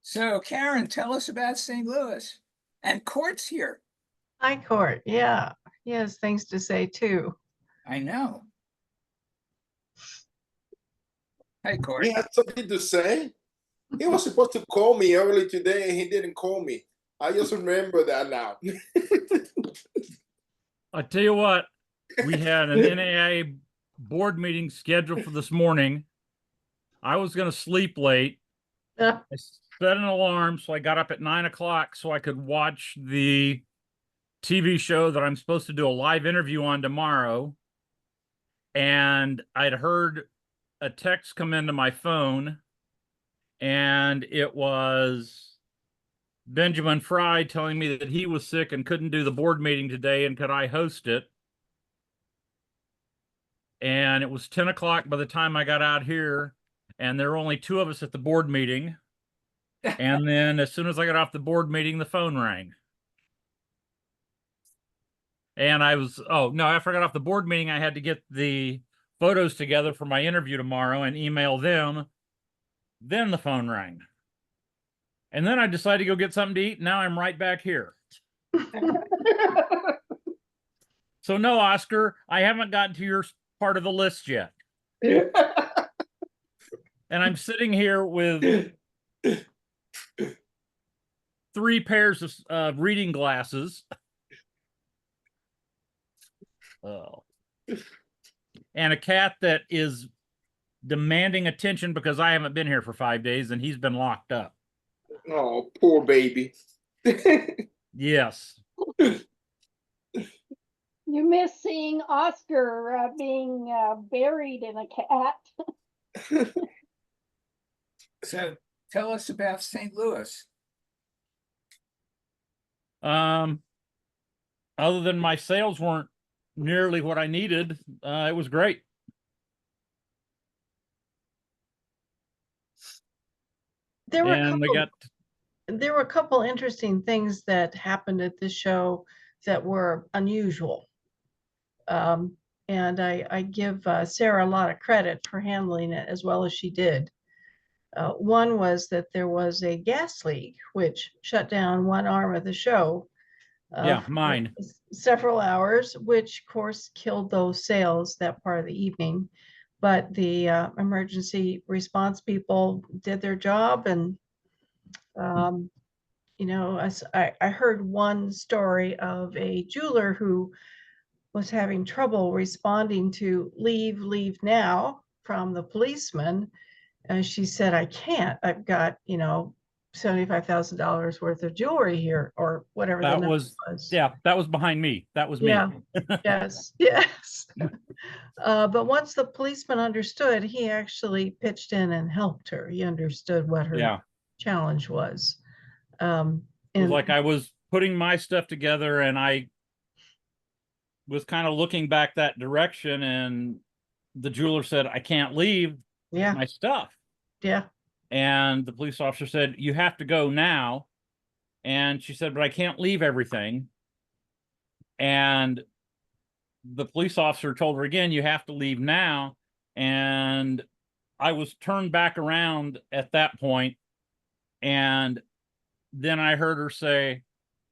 So, Karen, tell us about St. Louis. And Court's here. Hi, Court. Yeah, he has things to say too. I know. Hey, Court. He had something to say. He was supposed to call me early today, and he didn't call me. I just remember that now. I tell you what, we had an NAIA board meeting scheduled for this morning. I was going to sleep late. Yeah. I set an alarm, so I got up at 9 o'clock so I could watch the TV show that I'm supposed to do a live interview on tomorrow. And I'd heard a text come into my phone, and it was Benjamin Fry telling me that he was sick and couldn't do the board meeting today, and could I host it? And it was 10 o'clock by the time I got out here, and there were only two of us at the board meeting. And then as soon as I got off the board meeting, the phone rang. And after I got off the board meeting, I had to get the photos together for my interview tomorrow and email them. Then the phone rang. And then I decided to go get something to eat. Now I'm right back here. So no, Oscar, I haven't gotten to your part of the list yet. And I'm sitting here with 3 pairs of reading glasses. Oh. And a cat that is demanding attention because I haven't been here for 5 days and he's been locked up. Oh, poor baby. Yes. You miss seeing Oscar being buried in a cat. So, tell us about St. Louis. Other than my sales weren't nearly what I needed, it was great. There were a couple interesting things that happened at this show that were unusual. And I give Sarah a lot of credit for handling it as well as she did. One was that there was a gas leak, which shut down one arm of the show. Yeah, mine. Several hours, which of course killed those sales that part of the evening. But the emergency response people did their job, and I heard one story of a jeweler who was having trouble responding to leave now from the policeman. And she said, I can't, I've got, $75,000 worth of jewelry here, or whatever That the number was. was. Yeah, that was behind me. That was me. Yeah. Yes. But once the policeman understood, he actually pitched in and helped her. He understood what her challenge was. It was like I was putting my stuff together and I was kind of looking back that direction, and the jeweler said, I can't leave my stuff. Yeah. And the police officer said, you have to go now. And she said, but I can't leave everything. And the police officer told her again, you have to leave now. And I was turned back around at that point, and then I heard her say,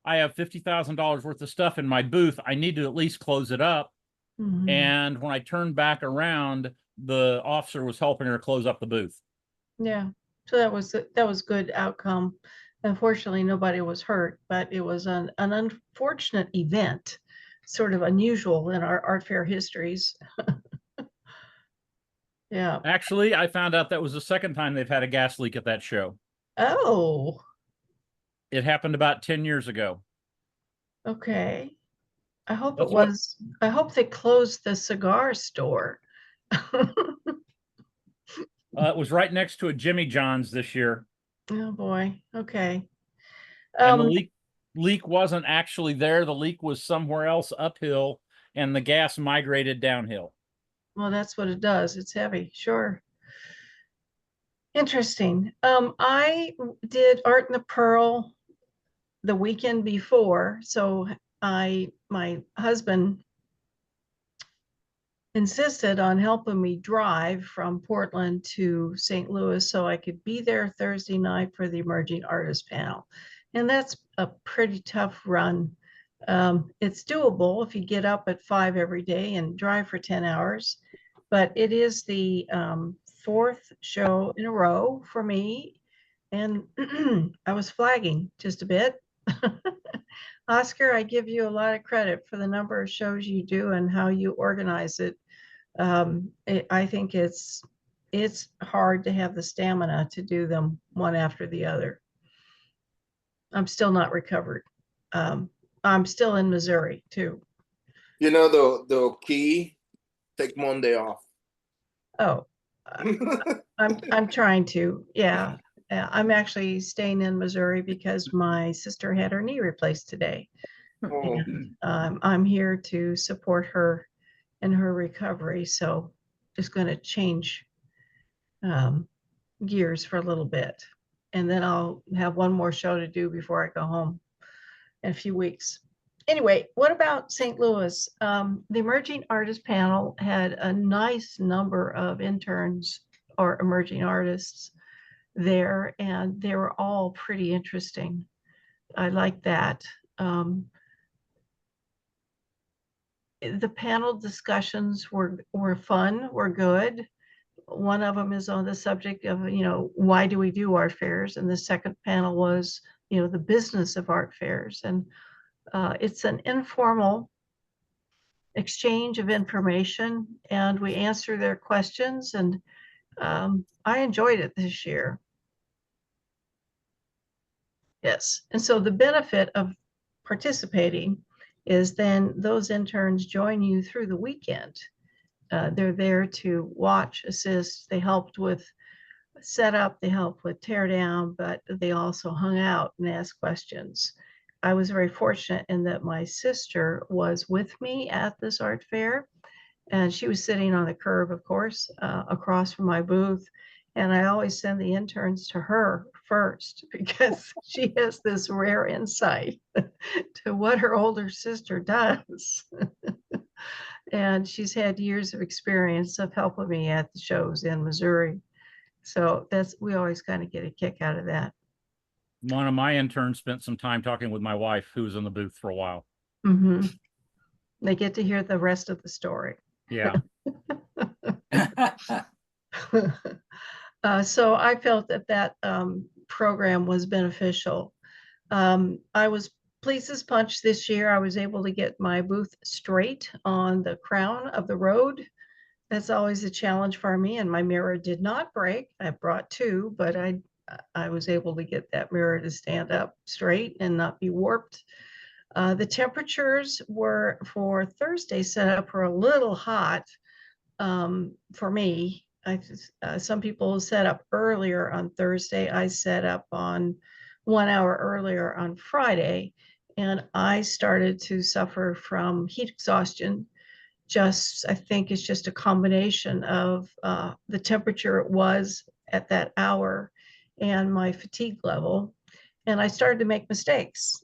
I have $50,000 worth of stuff in my booth. I need to at least close it up. Mhm. And when I turned back around, the officer was helping her close up the booth. Yeah. So that was good outcome. Unfortunately, nobody was hurt, but it was an unfortunate event, sort of unusual in our art fair histories. Yeah. Actually, I found out that was the second time they've had a gas leak at that show. Oh. It happened about 10 years ago. Okay. I hope I hope they closed the cigar store. It was right next to a Jimmy John's this year. Oh boy. Okay. And the leak wasn't actually there. The leak was somewhere else uphill, and the gas migrated downhill. Well, that's what it does. It's heavy. Sure. Interesting. I did Art in the Pearl the weekend before. So my husband insisted on helping me drive from Portland to St. Louis so I could be there Thursday night for the Emerging Artist Panel. And that's a pretty tough run. It's doable if you get up at 5 every day and drive for 10 hours, but it is the fourth show in a row for me. And I was flagging just a bit. Oscar, I give you a lot of credit for the number of shows you do and how you organize it. I think it's hard to have the stamina to do them one after the other. I'm still not recovered. I'm still in Missouri too. You know the key, take Monday off. Oh, I'm trying to. Yeah, I'm actually staying in Missouri because my sister had her knee replaced today. Oh, I'm here to support her in her recovery. So just going to change gears for a little bit. And then I'll have one more show to do before I go home in a few weeks. Anyway, what about St. Louis? The Emerging Artist Panel had a nice number of interns or emerging artists there, and they were all pretty interesting. I like that. The panel discussions were fun, were good. One of them is on the subject of, why do we do art fairs? And the second panel was, the business of art fairs. And it's an informal exchange of information, and we answer their questions. And I enjoyed it this year. Yes. And so the benefit of participating is then those interns join you through the weekend. They're there to watch, assist. They helped with setup, they helped with tear down, but they also hung out and asked questions. I was very fortunate in that my sister was with me at this art fair, and she was sitting on the curb, of course, across from my booth. And I always send the interns to her first because she has this rare insight to what her older sister does. And she's had years of experience of helping me at the shows in Missouri. So we always kind of get a kick out of that. One of my interns spent some time talking with my wife, who was in the booth for a while. Mm-hmm. They get to hear the rest of the story. Yeah. So I felt that program was beneficial. I was pleased as punch this year. I was able to get my booth straight on the crown of the road. That's always a challenge for me, and my mirror did not break. I brought two, but I was able to get that mirror to stand up straight and not be warped. The temperatures were for Thursday set up were a little hot for me. Some people set up earlier on Thursday. I set up on 1 hour earlier on Friday, and I started to suffer from heat exhaustion. I think it's just a combination of the temperature it was at that hour and my fatigue level. And I started to make mistakes.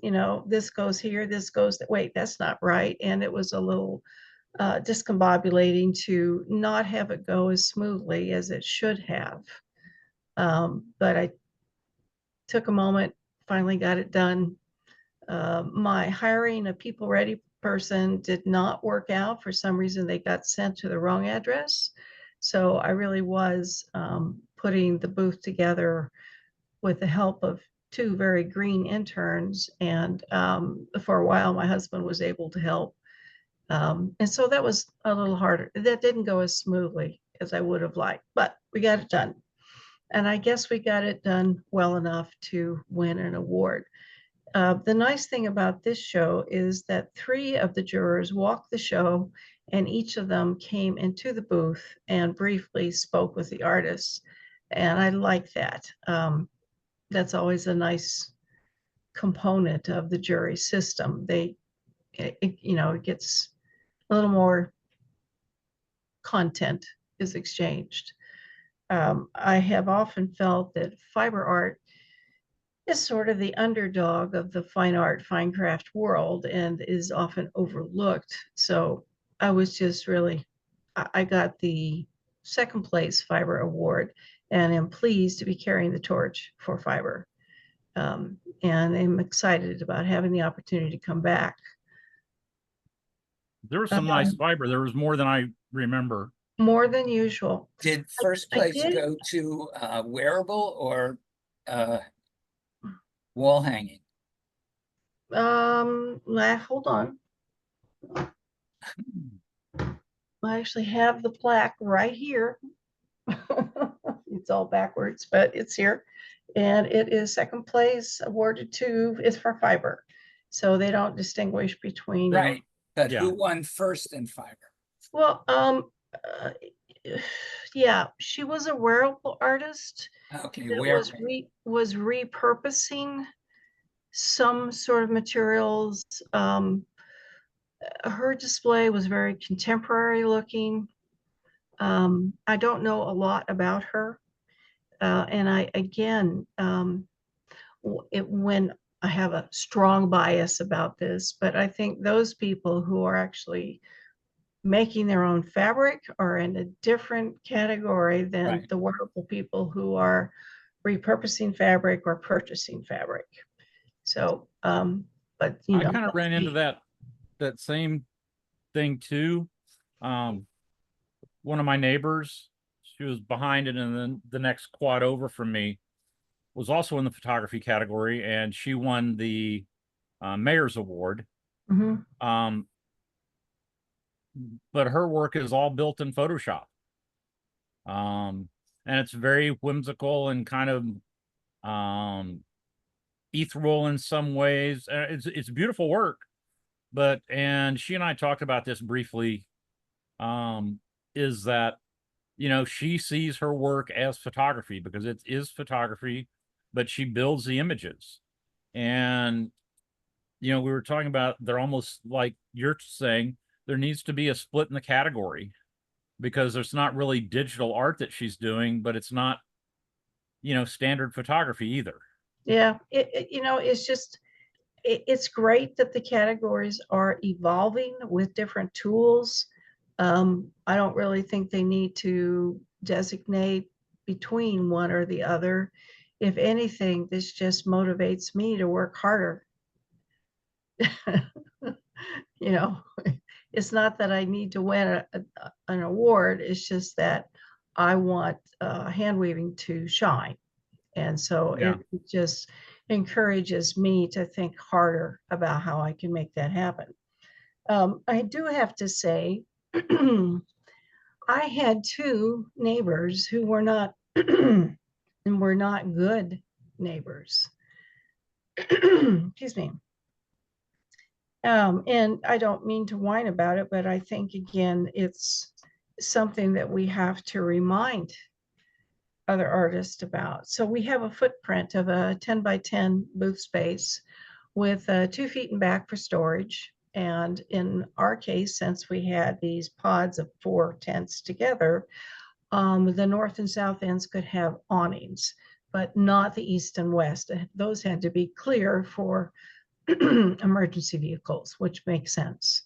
This goes here, this goes that. Wait, that's not right. And it was a little discombobulating to not have it go as smoothly as it should have. But I took a moment, finally got it done. My hiring a people ready person did not work out. For some reason, they got sent to the wrong address. So I really was putting the booth together with the help of two very green interns. And for a while, my husband was able to help. And so that was a little harder. That didn't go as smoothly as I would have liked, but we got it done. And I guess we got it done well enough to win an award. The nice thing about this show is that 3 of the jurors walked the show, and each of them came into the booth and briefly spoke with the artists. And I like that. That's always a nice component of the jury system. It gets a little more content is exchanged. I have often felt that fiber art is sort of the underdog of the fine art, fine craft world and is often overlooked. So I was just really I got the second place fiber award, and am pleased to be carrying the torch for fiber. And I'm excited about having the opportunity to come back. There was some nice fiber. There was more than I remember. More than usual. Did first I place did. go to wearable or wall hanging? Hold on. I actually have the plaque right here. It's all backwards, but it's here. And it is second place awarded to, is for fiber. So they don't distinguish between. Right, but Yeah. who won first in fiber? Well, yeah, she was a wearable artist Okay, that where? was repurposing some sort of materials. Her display was very contemporary looking. I don't know a lot about her. And I, again, when I have a strong bias about this, but I think those people who are actually making their own fabric are in a different category than Right. the wearable people who are repurposing fabric or purchasing fabric. So, but you I know, kind of ran into that same thing too. One of my neighbors, she was behind it, and then the next quad over from me was also in the photography category, and she won the mayor's award. Mhm. But her work is all built in Photoshop. And it's very whimsical and kind of ethereal in some ways. It's beautiful work, and she and I talked about this briefly. Is that, you know, she sees her work as photography because it is photography, but she builds the images. And, you know, we were talking about, they're almost like you're saying, there needs to be a split in the category because there's not really digital art that she's doing, but it's not, you know, standard photography either. Yeah, you know, it's just, it's great that the categories are evolving with different tools. I don't really think they need to designate between one or the other. If anything, this just motivates me to work harder. You know, it's not that I need to win an award, it's just that I want hand weaving to shine. And so Yeah. it just encourages me to think harder about how I can make that happen. I do have to say, I had two neighbors who were not and were not good neighbors. Excuse me. And I don't mean to whine about it, but I think again, it's something that we have to remind other artists about. So we have a footprint of a 10 by 10 booth space with 2 feet in back for storage. And in our case, since we had these pods of 4 tents together, the north and south ends could have awnings, but not the east and west. Those had to be clear for emergency vehicles, which makes sense.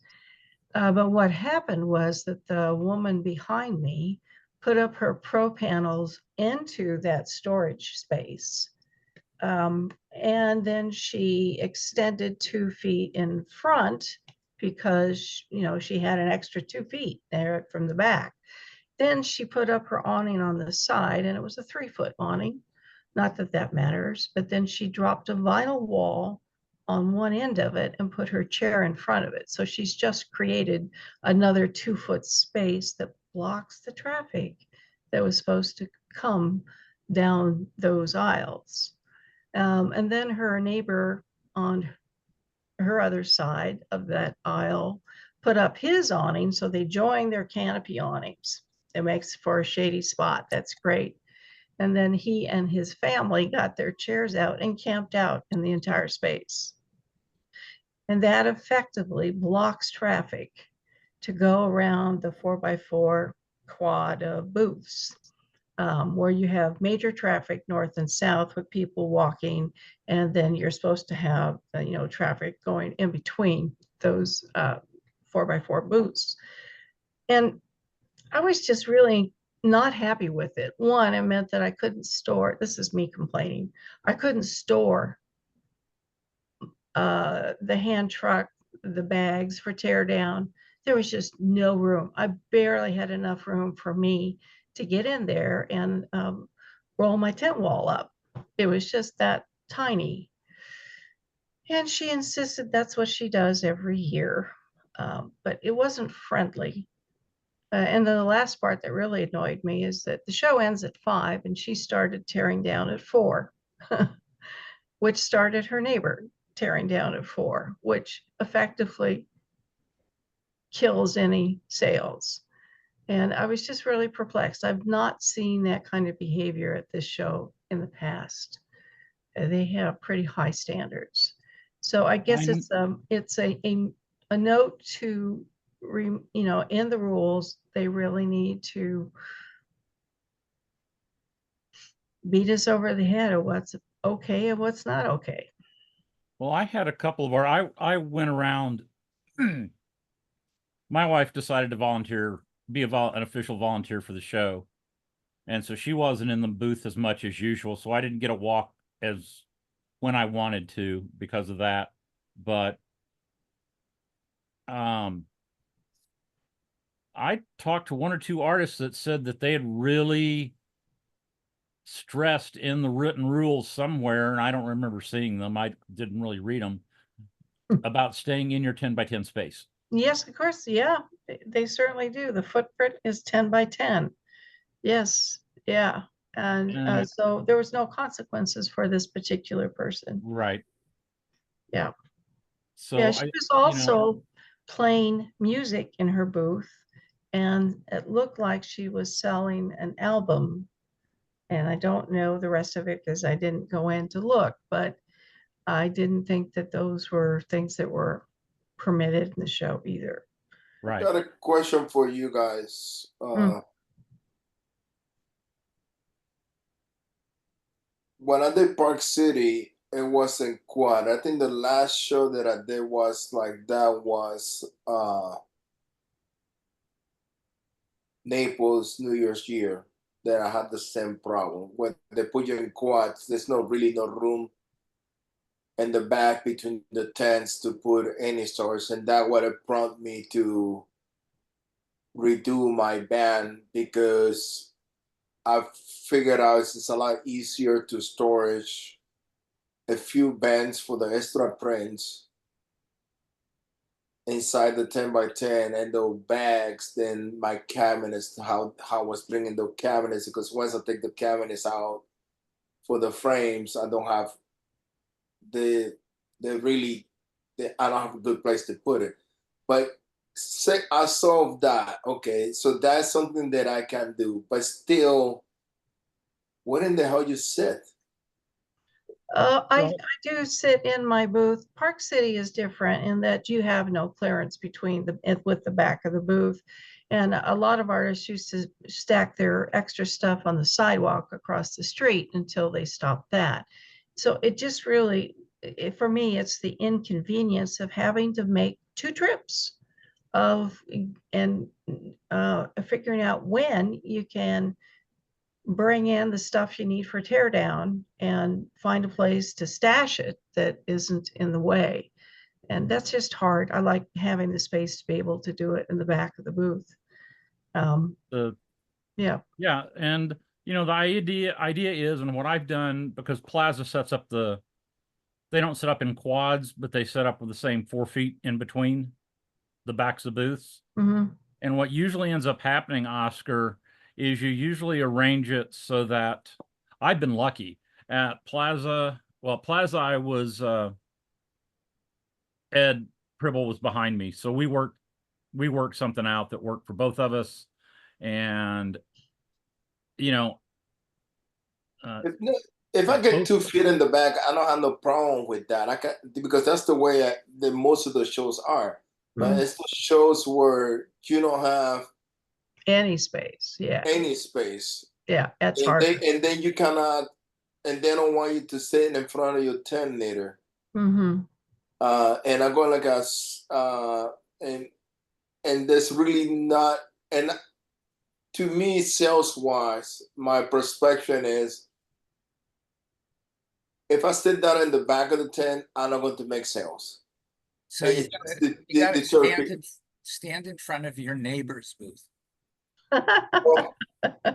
But what happened was that the woman behind me put up her pro panels into that storage space. And then she extended 2 feet in front because, you know, she had an extra 2 feet there from the back. Then she put up her awning on the side, and it was a 3-foot awning. Not that that matters, but then she dropped a vinyl wall on one end of it and put her chair in front of it. So she's just created another 2-foot space that blocks the traffic that was supposed to come down those aisles. And then her neighbor on her other side of that aisle put up his awning. So they joined their canopy awnings. It makes for a shady spot. That's great. And then he and his family got their chairs out and camped out in the entire space. And that effectively blocks traffic to go around the 4x4 quad of booths, where you have major traffic north and south with people walking, and then you're supposed to have you know, traffic going in between those 4x4 booths. And I was just really not happy with it. One, it meant that I couldn't store, this is me complaining, I couldn't store the hand truck, the bags for tear down. There was just no room. I barely had enough room for me to get in there and roll my tent wall up. It was just that tiny. And she insisted that's what she does every year. But it wasn't friendly. And then the last part that really annoyed me is that the show ends at 5 and she started tearing down at 4, which started her neighbor tearing down at 4, which effectively kills any sales. And I was just really perplexed. I've not seen that kind of behavior at this show in the past. They have pretty high standards. So I guess I'm- it's a note to in the rules, they really need to beat us over the head of what's okay and what's not okay. Well, I had a couple of I went around. My wife decided to volunteer, be an official volunteer for the show. And so she wasn't in the booth as much as usual. So I didn't get a walk as when I wanted to because of that. But I talked to one or two artists that said that they had really stressed in the written rules somewhere, and I don't remember seeing them. I didn't really read them about staying in your 10 by 10 space. Yes, of course. Yeah, they certainly do. The footprint is 10 by 10. Yes. Yeah. And so there was no consequences for this particular person. Right. Yeah. So Yeah, she was also playing music in her booth, and it looked like she was selling an album. And I don't know the rest of it because I didn't go in to look, but I didn't think that those were things that were permitted in the show either. right. Got a question for you guys. When I did Park City, it wasn't quad. I think the last show that I did was like that was Naples New Year's year that I had the same problem. When they put you in quads, there's no room in the back between the tents to put any stores, and that would have prompted me to redo my band because I figured out it's a lot easier to storage a few bands for the extra prints inside the 10 by 10 and those bags than my cabinets, how I was bringing the cabinets, because once I take the cabinets out for the frames, I don't have the I don't have a good place to put it. But say I solved that, okay, so that's something that I can do, but still, what in the hell you sit? I do sit in my booth. Park City is different in that you have no clearance between with the back of the booth. And a lot of artists used to stack their extra stuff on the sidewalk across the street until they stopped that. So it just really, for me, it's the inconvenience of having to make 2 trips and figuring out when you can bring in the stuff you need for teardown and find a place to stash it that isn't in the way. And that's just hard. I like having the space to be able to do it in the back of the booth. Yeah. Yeah. And, the idea is, and what I've done, because Plaza sets up they don't set up in quads, but they set up with the same 4 feet in between the backs of booths. Mm-hmm. And what usually ends up happening, Oscar, is you usually arrange it so that I've been lucky at Plaza. Well, Plaza, I was Ed Pribble was behind me, so we worked something out that worked for both of us, and If I get 2 feet in the back, I don't have no problem with that. I can, because that's the way the most of the shows are. But Mm-hmm. it's the shows where you don't have Any space. Yeah. any space. Yeah. That's And hard. then you cannot, and they don't want you to sit in front of your tent later. Mm-hmm. And I go like and there's really not, and to me, sales wise, my perspective is if I sit down in the back of the tent, I'm not going to make sales. So you It's gotta, the- you gotta the turkey. stand in front of your neighbor's booth. Well,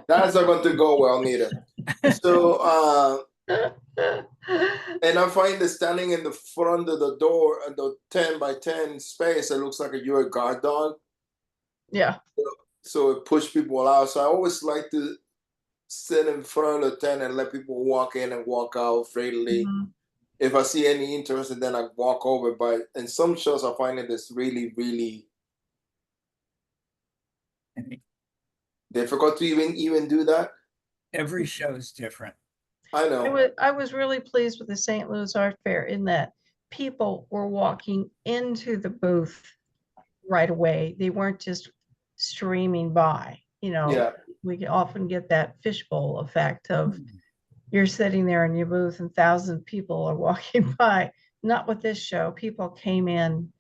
that's not going to go well neither. So, and I find that standing in the front of the door, the 10 by 10 space, it looks like you're a guard dog. Yeah. So it push people out. So I always like to sit in front of the tent and let people walk in and walk out freely. Mhm. If I see any interest, then I walk over. But in some shows, I find it is really, really difficult to even do that. Every show is different. I know. I was really pleased with the St. Louis Art Fair in that people were walking into the booth right away. They weren't just streaming by. Yeah. We often get that fishbowl effect of you're sitting there in your booth and 1,000 people are walking by. Not with this show. People came in,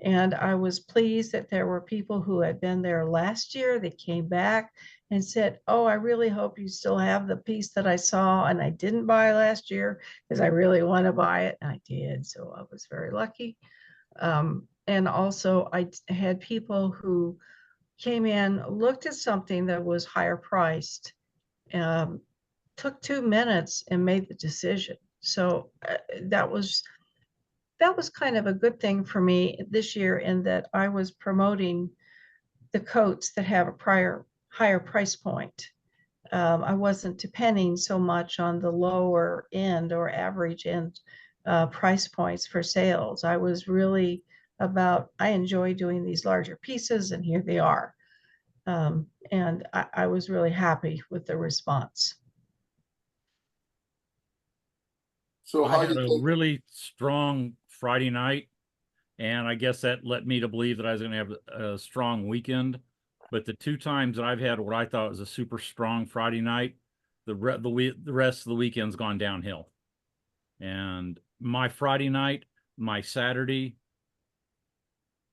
and I was pleased that there were people who had been there last year that came back and said, oh, I really hope you still have the piece that I saw and I didn't buy last year because I really want to buy it. And I did. So I was very lucky. And also I had people who came in, looked at something that was higher priced, took 2 minutes and made the decision. So that was kind of a good thing for me this year in that I was promoting the coats that have a higher price point. I wasn't depending so much on the lower end or average end price points for sales. I was really I enjoy doing these larger pieces, and here they are. And I was really happy with the response. So I how had you a think? really strong Friday night, and I guess that led me to believe that I was going to have a strong weekend. But the 2 times that I've had what I thought was a super strong Friday night, the rest of the weekend's gone downhill. And my Friday night, my Saturday,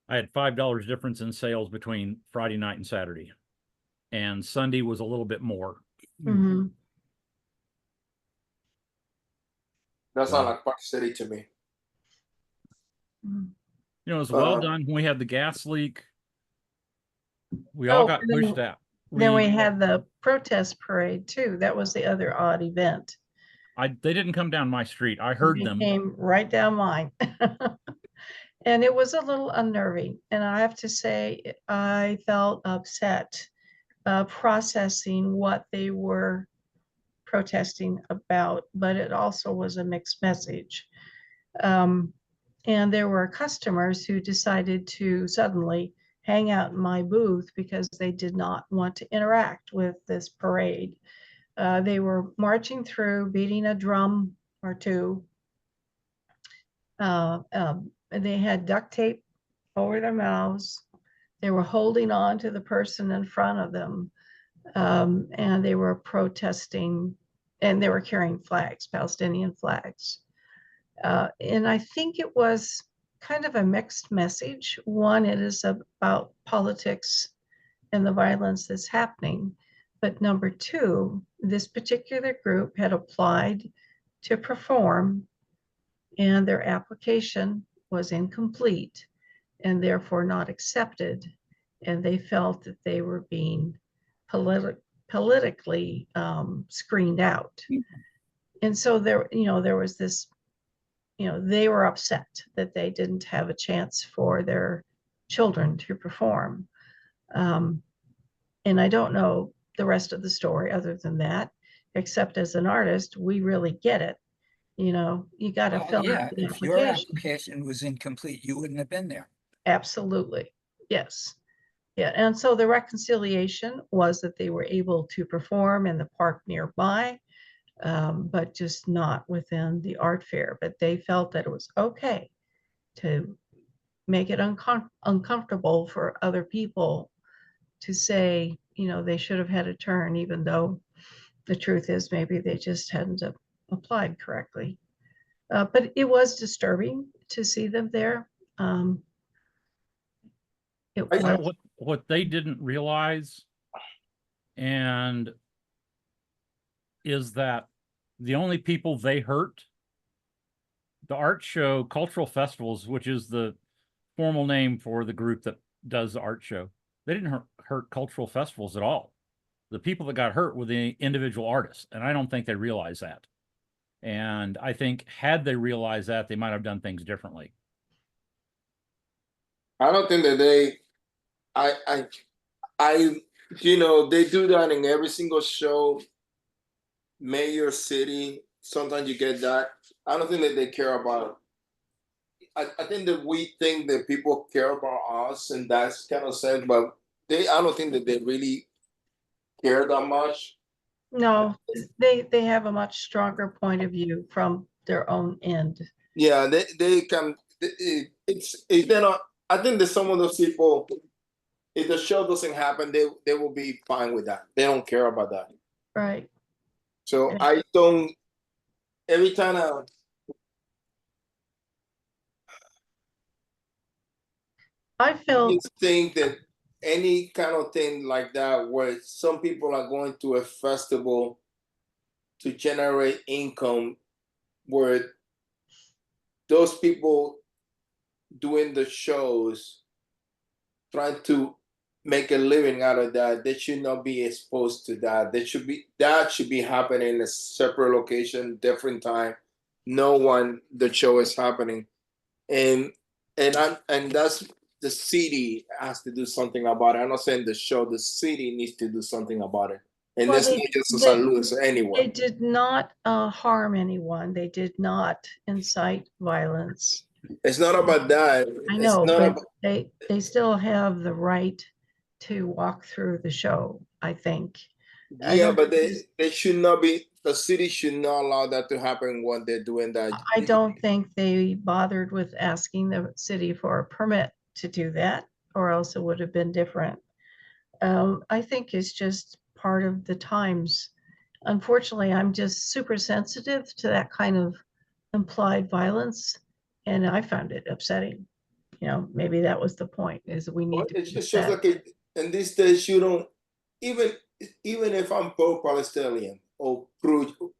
I had $5 difference in sales between Friday night and Saturday, and Sunday was a little bit more. Mhm. That sounds like Park City to me. Mhm. It was well Uh, done. When we had the gas leak, we all Oh, got and pushed out. then we had the protest parade too. That was the other odd event. They didn't come down my street. I heard They them. came right down mine. And it was a little unnerving. And I have to say, I felt upset processing what they were protesting about, but it also was a mixed message. And there were customers who decided to suddenly hang out in my booth because they did not want to interact with this parade. They were marching through, beating a drum or two. They had duct tape over their mouths. They were holding on to the person in front of them. And they were protesting, and they were carrying flags, Palestinian flags. And I think it was kind of a mixed message. One, it is about politics and the violence that's happening. But number two, this particular group had applied to perform, and their application was incomplete and therefore not accepted. And they felt that they were being politically screened out. And so there was this, they were upset that they didn't have a chance for their children to perform. And I don't know the rest of the story other than that, except as an artist, we really get it. You got to Well, fill out yeah, the if your application. application was incomplete, you wouldn't have been there. Absolutely. Yes. Yeah. And so the reconciliation was that they were able to perform in the park nearby, but just not within the art fair. But they felt that it was okay to make it uncomfortable for other people to say, they should have had a turn, even though the truth is maybe they just hadn't applied correctly. But it was disturbing to see them there. It was. What they didn't realize and is that the only people they hurt, the art show, cultural festivals, which is the formal name for the group that does the art show, they didn't hurt cultural festivals at all. The people that got hurt were the individual artists, and I don't think they realize that. And I think had they realized that, they might have done things differently. I don't think that I, you know, they do that in every single show, mayor, city. Sometimes you get that. I don't think that they care about. I think that we think that people care about us, and that's kind of sad. But I don't think that they really care that much. No, they have a much stronger point of view from their own end. Yeah, they can. It's they're not. I think that some of those people, if the show doesn't happen, they will be fine with that. They don't care about that. Right. So Yeah. I don't. Every time I felt just think that any kind of thing like that, where some people are going to a festival to generate income, where those people doing the shows trying to make a living out of that, they should not be exposed to that. That should be happening in a separate location, different time. No one the show is happening, and and that's the city has to do something about it. I'm not saying the show, the city needs to do something about it, and well, that's not just San Luis, they anywhere. did not harm anyone. They did not incite violence. It's not about that. I It's know, not but about. they still have the right to walk through the show, I think. I Yeah, don't but think they should not be. The city should not allow that to happen when they're doing that. I don't think they bothered with asking the city for a permit to do that, or else it would have been different. I think it's just part of the times. Unfortunately, I'm just super sensitive to that kind of implied violence, and I found it upsetting. You know, maybe that was the point, is we need to It be just shows upset. like in these days you don't even even if I'm pro-Palestinian or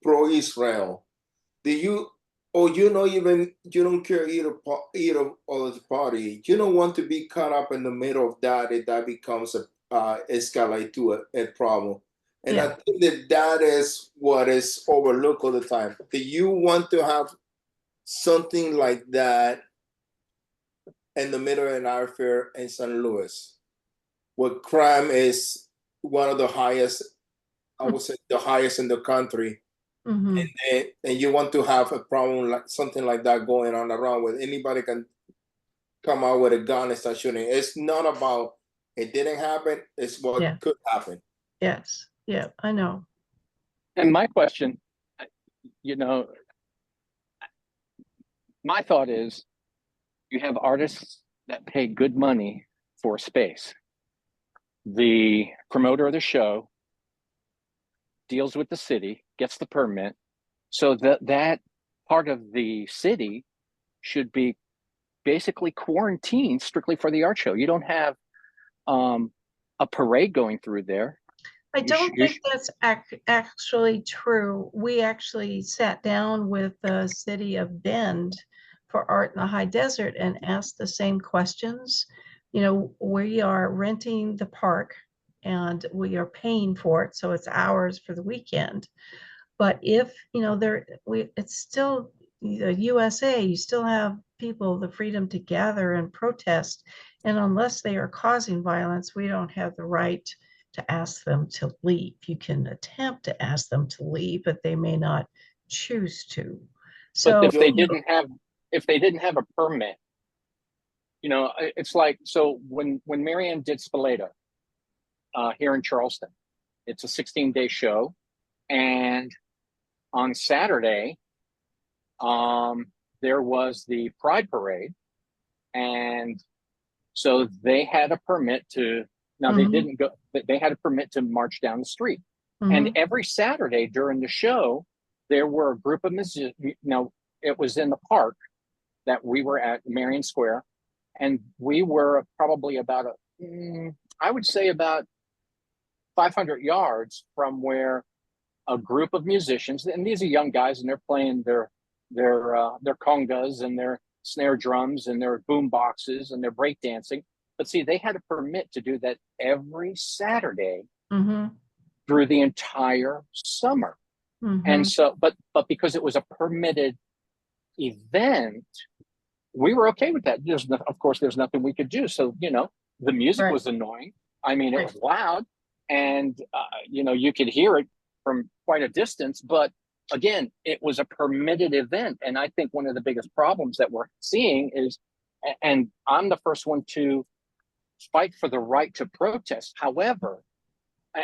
pro-Israel, do you or you know even you don't care either of the party. You don't want to be caught up in the middle of that if that becomes a escalate to a problem. And I Yeah, think that that is what is overlooked all the time. Do you want to have something like that in the middle of an airfield in St. Louis, where crime is one of the highest, I would say the highest in the country, hmm and you want to have a problem like something like that going on around where anybody can come out with a gun and start shooting. It's not about it didn't happen, it's what yeah, could happen. yes, yeah, I know. And my question, you know, my thought is you have artists that pay good money for space. The promoter of the show deals with the city, gets the permit, so that part of the city should be basically quarantined strictly for the art show. You don't have a parade going through there. I You don't you think that's actually true. We actually sat down with the city of Bend for Art in the High Desert and asked the same questions. You know, we are renting the park and we are paying for it, so it's ours for the weekend. But if, you know, it's still the USA, you still have people the freedom to gather and protest. And unless they are causing violence, we don't have the right to ask them to leave. You can attempt to ask them to leave, but they may not choose to. but So, if they didn't have a permit, you know, it's like, so when Marianne did Spoleto here in Charleston, it's a 16-day show, and on Saturday, there was the Pride Parade, and so they had a permit to. Now they Mhm. didn't go. They had a permit to march down the street, and mhm, every Saturday during the show, there were a group of musicians. You know, it was in the park that we were at, Marion Square, and we were probably about I would say about 500 yards from where a group of musicians, and these are young guys, and they're playing their congas and their snare drums and their boom boxes and their breakdancing. But see, they had a permit to do that every Saturday Mm-hmm. through the entire summer. Mm-hmm. And so, but because it was a permitted event, we were okay with that. Of course, there's nothing we could do. So, the music Right. was annoying. I mean, it Right. was loud, and you could hear it from quite a distance. But again, it was a permitted event, and I think one of the biggest problems that we're seeing is, and I'm the first one to fight for the right to protest. However,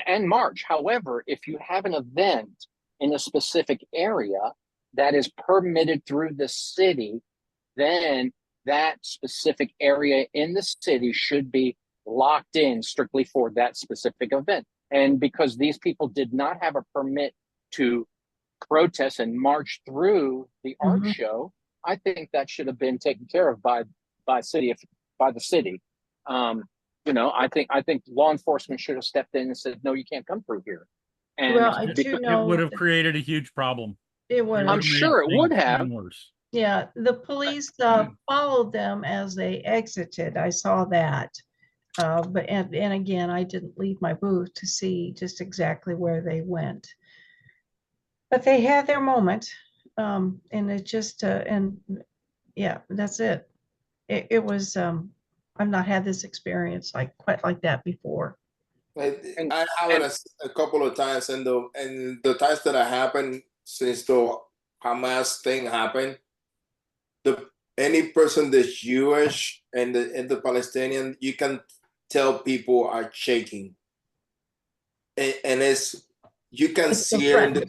and march. However, if you have an event in a specific area that is permitted through the city, then that specific area in the city should be locked in strictly for that specific event. And because these people did not have a permit to protest and march through the art Mhm. show, I think that should have been taken care of by the city. I think law enforcement should have stepped in and said, no, you can't come through here. And Well, I because, do It know would have created a huge problem. it would I'm have. sure it would have. Worse. Yeah, the police followed them as they exited. I saw that. But and again, I didn't leave my booth to see just exactly where they went. But they had their moment. And it just and yeah, that's it. It was I've not had this experience quite like that before. And- I have it a couple of times, and the times that I happened since the Hamas thing happened, any person that's Jewish and the Palestinian, you can tell people are shaking, and you can It's so see it in threatening.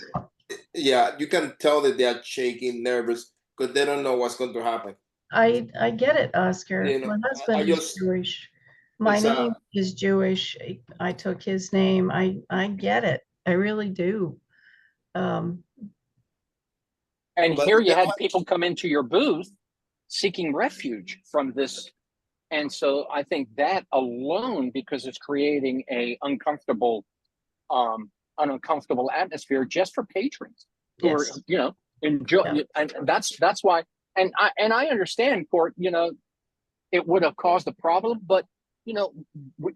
yeah, you can tell that they are shaking, nervous, because they don't know what's going to happen. I get it, Oscar. You know, My I husband is just Jewish. My it's name is Jewish. I took his name. I get it. I really do. Um, And but here you had people come into your booth seeking refuge from this. And so I think that alone, because it's creating an uncomfortable atmosphere just for patrons who are, yes. enjoy. Yeah. And that's why. And I understand, Court. It would have caused a problem, but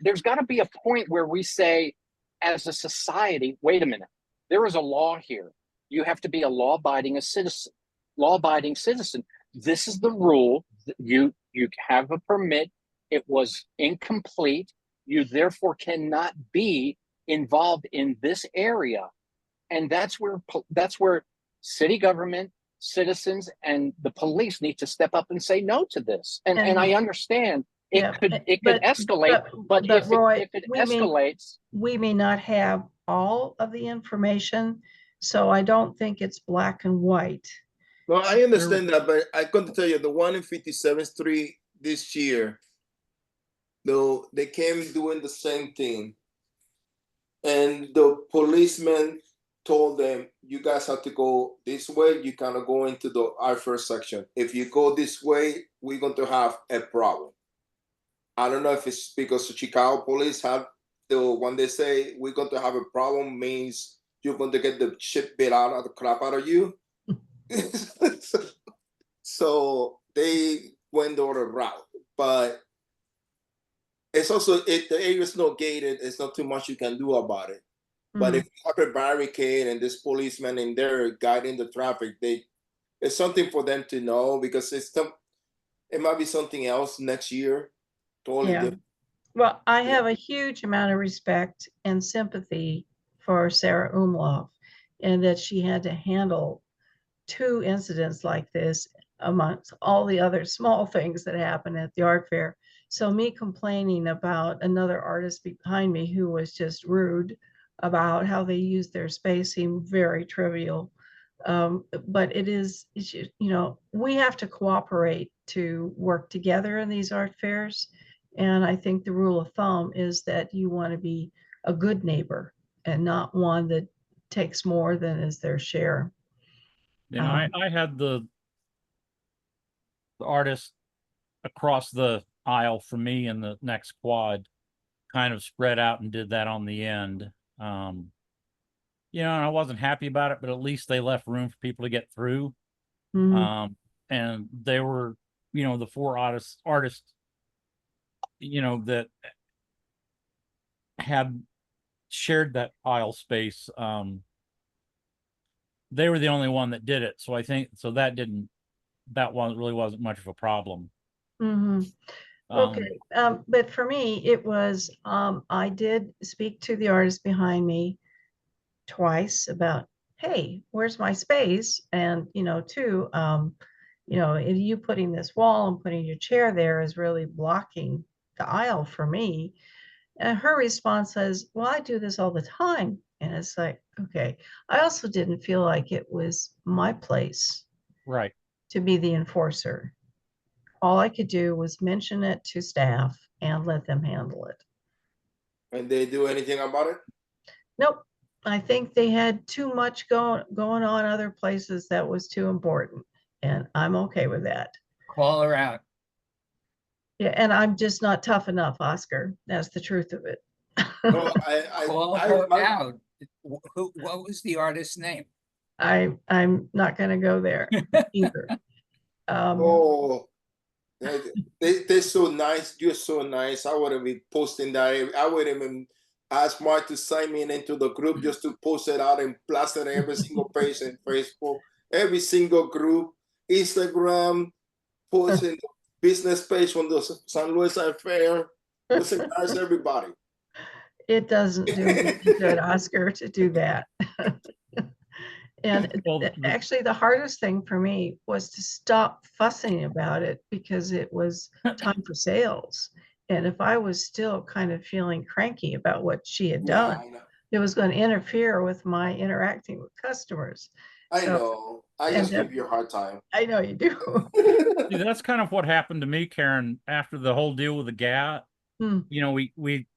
there's got to be a point where we say, as a society, wait a minute, there is a law here. You have to be a law-abiding citizen. This is the rule. You have a permit. It was incomplete. You therefore cannot be involved in this area, and that's where city government, citizens, and the police need to step up and say no to this. And I understand it could escalate, but if Roy, it escalates, we may not have all of the information, so I don't think it's black and white. No, I understand that, but I got to tell you, the one in 57th Street this year, though, they came doing the same thing, and the policeman told them, "You guys have to go this way. You cannot go into our first section. If you go this way, we're going to have a problem." I don't know if it's because the Chicago police have when they say we're going to have a problem means you're going to get the shit bit out of the crap out of you. So they went the other route, but it's also the area is not gated. It's not too much you can do about it. But if you have a barricade and this policeman in there guiding the traffic, it's something for them to know, because it might be something else next year. Totally different. Well, I have a huge amount of respect and sympathy for Sarah Umlauf, and that she had to handle 2 incidents like this amongst all the other small things that happen at the art fair. So me complaining about another artist behind me who was just rude about how they used their space seemed very trivial. But it's, we have to cooperate to work together in these art fairs. And I think the rule of thumb is that you want to be a good neighbor and not one that takes more than is their share. I had the artist across the aisle from me in the next quad kind of spread out and did that on the end. You know, and I wasn't happy about it, but at least they left room for people to get through. Mhm. And they were, you know, the four artists, you know, that had shared that aisle space. They were the only one that did it. So I think, so that wasn't much of a problem. Mhm. Okay, but for me, it was, I did speak to the artist behind me twice about, hey, where's my space? And, you know, two, you know, if you putting this wall and putting your chair there is really blocking the aisle for me. And her response was, well, I do this all the time. And it's like, okay. I also didn't feel like it was my place Right. to be the enforcer. All I could do was mention it to staff and let them handle it. And they do anything about it? Nope. I think they had too much going on other places that was too important. And I'm okay with that. Call her out. Yeah, and I'm just not tough enough, Oscar. That's the truth of it. No, Call her out. What was the artist's name? I'm not gonna go there either. Oh, they're so nice. You're so nice. I wouldn't be posting that. I wouldn't even ask Mark to sign me into the group just to post it out and blast it on every single page in Facebook, every single group, Instagram, post in the business page on the San Luis Fair. Just embarrass everybody. It doesn't do me any good, Oscar, to do that. And Well, actually, the hardest thing for me was to stop fussing about it because it was time for sales. And if I was still kind of feeling cranky about what she had Yeah, done, I know. it was going to interfere with my interacting with customers. I So, know. I and just give you a hard time. I know you do. see, that's kind of what happened to me, Karen, after the whole deal with the GAT. Hmm. You know, we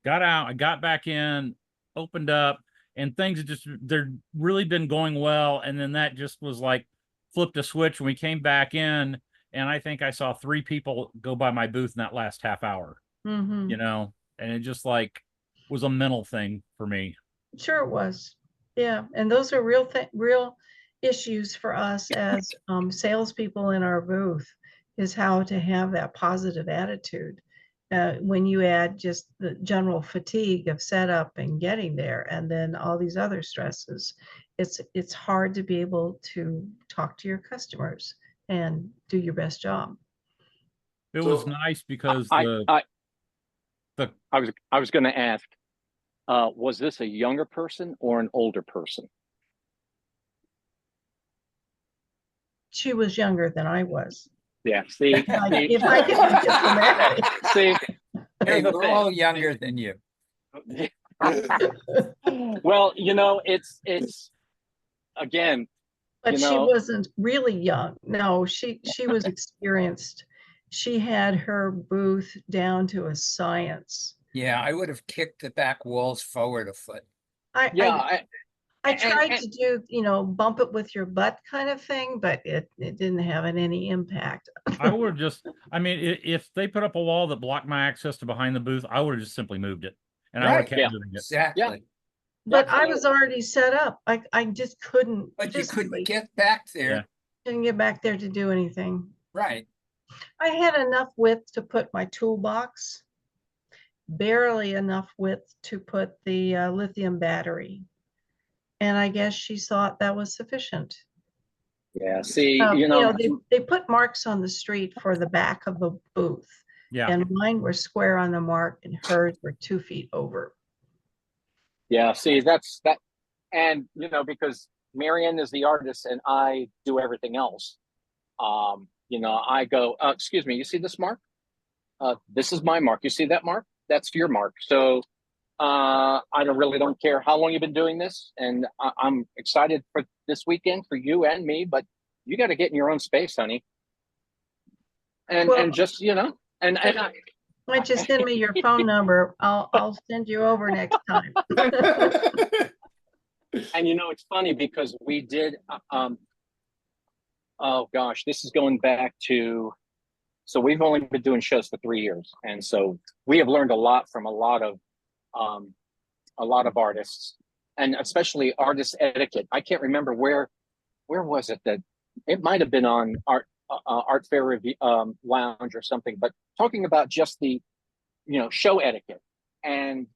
got out, I got back in, opened up, and things had just, they're really been going well. And then that just was like flipped a switch when we came back in. And I think I saw 3 people go by my booth in that last half hour, Mhm. you know, and it just like was a mental thing for me. Sure it was. Yeah, and those are real issues for us as salespeople in our booth, is how to have that positive attitude. When you add just the general fatigue of setup and getting there, and then all these other stresses, it's hard to be able to talk to your customers and do your best job. It was So nice because I I the I was going to ask, was this a younger person or an older person? She was younger than I was. Yeah. See, If I can be diplomatic. see, Hey, here's the we're thing. all younger than you. Well, you know, it's again, But you she know, wasn't really young. No, she was experienced. She had her booth down to a science. Yeah, I would have kicked the back walls forward a foot. yeah, I and tried to do, you know, bump it with your butt kind of thing, but it didn't have any impact. I would have just, I mean, if they put up a wall that blocked my access to behind the booth, I would have just simply moved it, and I would have Right. kept Yeah. moving it. Exactly. But I was already set up. I just couldn't But you couldn't physically get back there. Yeah. didn't get back there to do anything. Right. I had enough width to put my toolbox, barely enough width to put the lithium battery. And I guess she thought that was sufficient. yeah. See, You you know, know, they put marks on the street for the back of the booth. Yeah. And mine were square on the mark and hers were 2 feet over. yeah. See, that's that, and you know, because Marianne is the artist and I do everything else. You know, I go, excuse me, you see this mark? This is my mark. You see that mark? That's your mark. So I don't care how long you've been doing this, and I'm excited for this weekend for you and me. But you got to get in your own space, honey. And Well, and just you know, and why don't you send me your phone number? I'll send you over next time. and you know, it's funny because we did. Oh gosh, this is going back to So we've only been doing shows for 3 years, and so we have learned a lot from a lot of artists, and especially artist etiquette. I can't remember where was it that it might have been on Art Fair Review, Lounge or something, but talking about just the show etiquette, and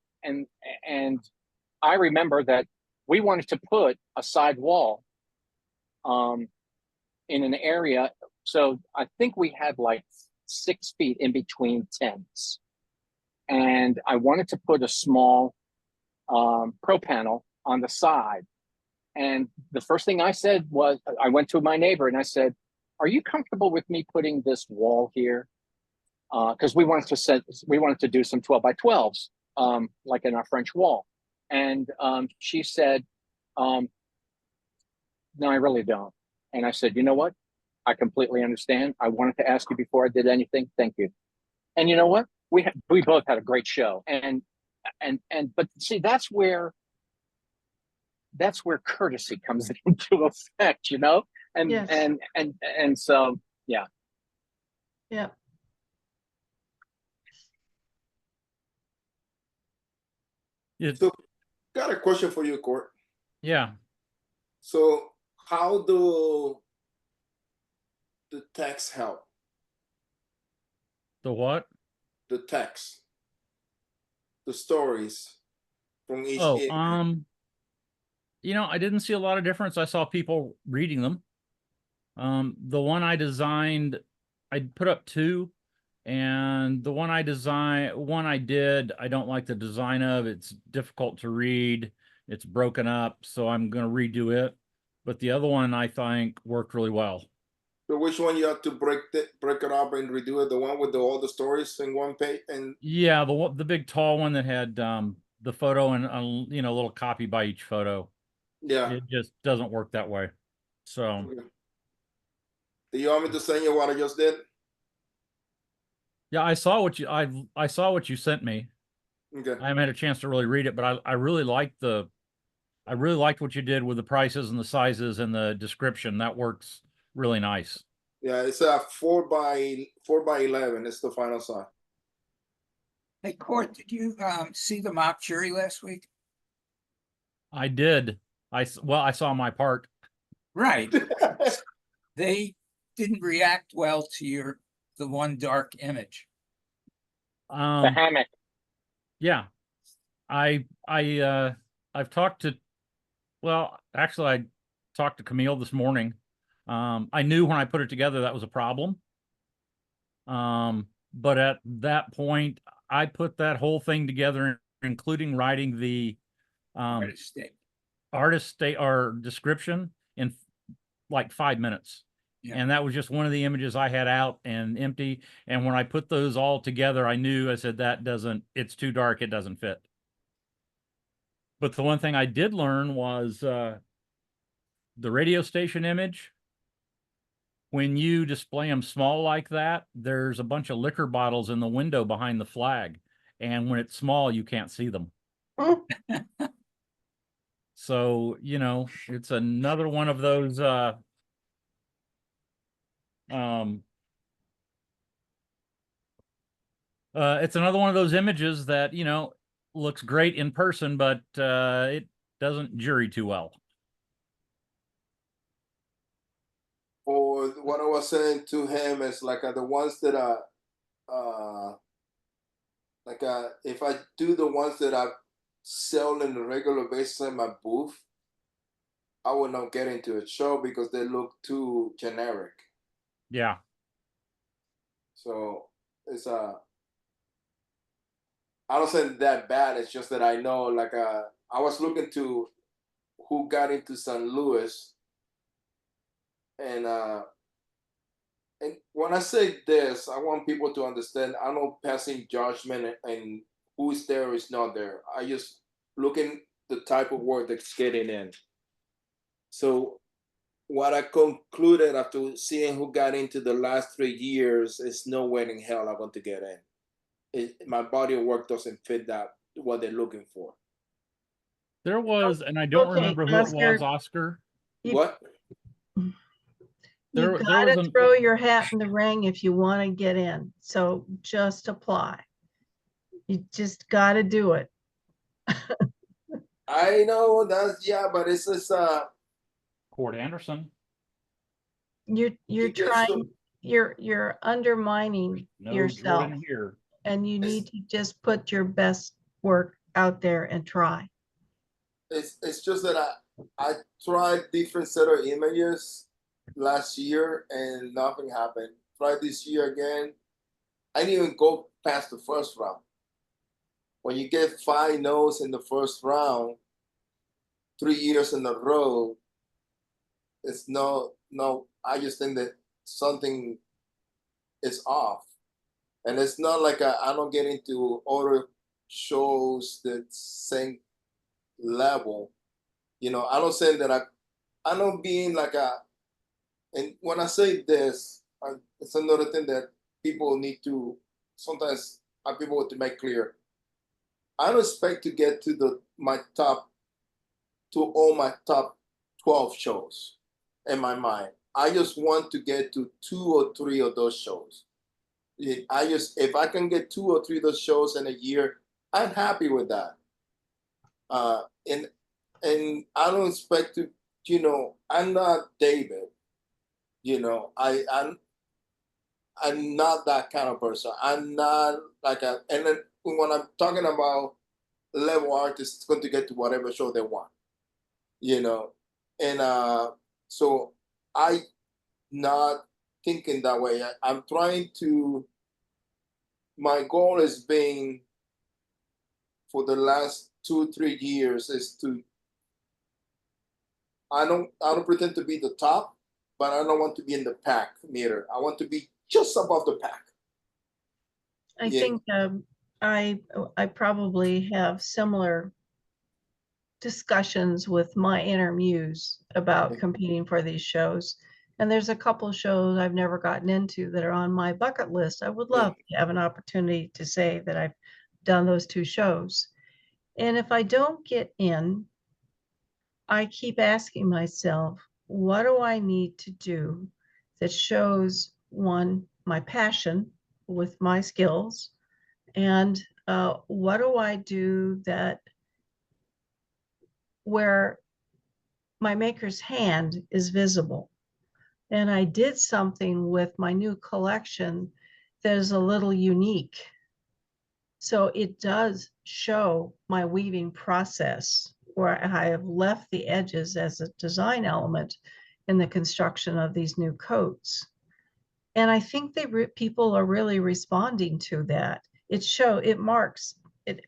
I remember that we wanted to put a side wall in an area, so I think we had like 6 feet in between tents, and I wanted to put a small pro panel on the side. And the first thing I said was, I went to my neighbor and I said, "Are you comfortable with me putting this wall here?" Because we wanted to do some 12 by 12s, like in our French wall. And she said, "No, I really don't." And I said, "You know what? I completely understand. I wanted to ask you before I did anything. Thank you." And you know what? We both had a great show. But see, that's where courtesy comes into effect, and Yes. and so yeah. Yeah. So, got a question for you, Court. Yeah. So, how do the text help? The what? The text, the stories from each. Oh, I didn't see a lot of difference. I saw people reading them. The one I designed, I put up 2, and the one I did, I don't like the design of. It's difficult to read. It's broken up, so I'm going to redo it. But the other one I think worked really well. So which one you have to break it up and redo it? The one with all the stories in one page, and yeah, the big tall one that had the photo and a little copy by each photo. yeah, It just doesn't work that way. So okay. Do you want me to send you what I just did? yeah, I saw what you sent me. Okay. I haven't had a chance to really read it, but I really liked what you did with the prices and the sizes and the description. That works really nice. Yeah, it's a 4x11. It's the final size. Hey, Court, did you see the mock jury last week? I did. I saw my part. Right. They didn't react well to the one dark image. The hammock. Yeah. I've talked to, well, actually I talked to Camille this morning. I knew when I put it together that was a problem. But at that point I put that whole thing together, including writing the artist state or description in like 5 minutes. Yeah. And that was just one of the images I had out and empty. And when I put those all together, I said, it's too dark. It doesn't fit. But the one thing I did learn was the radio station image. When you display them small like that, there's a bunch of liquor bottles in the window behind the flag. And when it's small, you can't see them. So, it's another one of those, it's another one of those images that, looks great in person, but it doesn't jury too well. Or what I was saying to him is like the ones that are if I do the ones that I sell on a regular basis in my booth, I will not get into a show because they look too generic. Yeah. So it's I don't say that bad. It's just that I know, I was looking to who got into St. Louis, and when I say this, I want people to understand. I'm not passing judgment and who is there or is not there. I just looking the type of work that's getting in. So what I concluded after seeing who got into the last 3 years is no way in hell I'm going to get in. My body of work doesn't fit what they're looking for. There was, and I don't Okay, remember who it was, Oscar. What? You there was gotta an throw your hat in the ring if you want to get in. So just apply. You just gotta do it. I know that's, yeah, but it's just Court Anderson. You're it gets to, trying, you're undermining No yourself, Jordan here. and you need to just put your best work out there and try. it's just that I tried different set of images last year and nothing happened. Tried this year again. I didn't even go past the first round. When you get 5 no's in the first round, 3 years in a row, it's no. I just think that something is off, and it's not like I don't get into other shows that same level. You know, I don't say that I don't being like a. And when I say this, it's another thing that people need to sometimes people to make clear. I don't expect to get to all my top 12 shows in my mind. I just want to get to 2 or 3 of those shows. If I can get 2 or 3 of those shows in a year, I'm happy with that. And I don't expect to, I'm not David. I'm not that kind of person. I'm not like and then when I'm talking about level artists, it's going to get to whatever show they want, you know, and so I not thinking that way. I'm trying to. My goal has been for the last 2 3 years is to. I don't pretend to be the top, but I don't want to be in the pack neither. I want to be just above the pack. I Yeah. think I probably have similar discussions with my inner muse about competing for these shows. And there's a couple of shows I've never gotten into that are on my bucket list. I would love to have an opportunity to say that I've done those 2 shows. And if I don't get in, I keep asking myself, what do I need to do that shows, one, my passion with my skills, and what do I do that where my maker's hand is visible? And I did something with my new collection that is a little unique. So it does show my weaving process where I have left the edges as a design element in the construction of these new coats. And I think people are really responding to that. It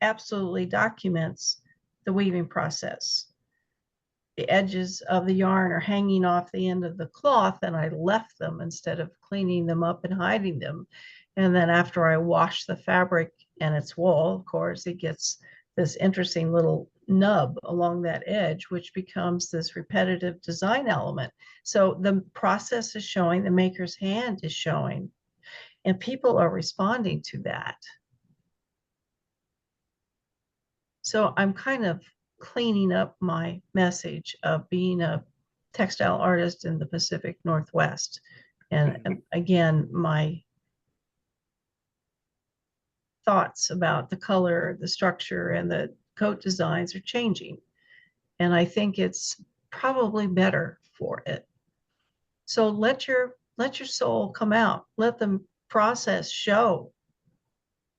absolutely documents the weaving process. The edges of the yarn are hanging off the end of the cloth, and I left them instead of cleaning them up and hiding them. And then after I wash the fabric and its wool, of course, it gets this interesting little nub along that edge, which becomes this repetitive design element. So the process is showing, the maker's hand is showing, and people are responding to that. So I'm kind of cleaning up my message of being a textile artist in the Pacific Northwest. And again, my thoughts about the color, the structure, and the coat designs are changing. And I think it's probably better for it. So let your soul come out. Let the process show.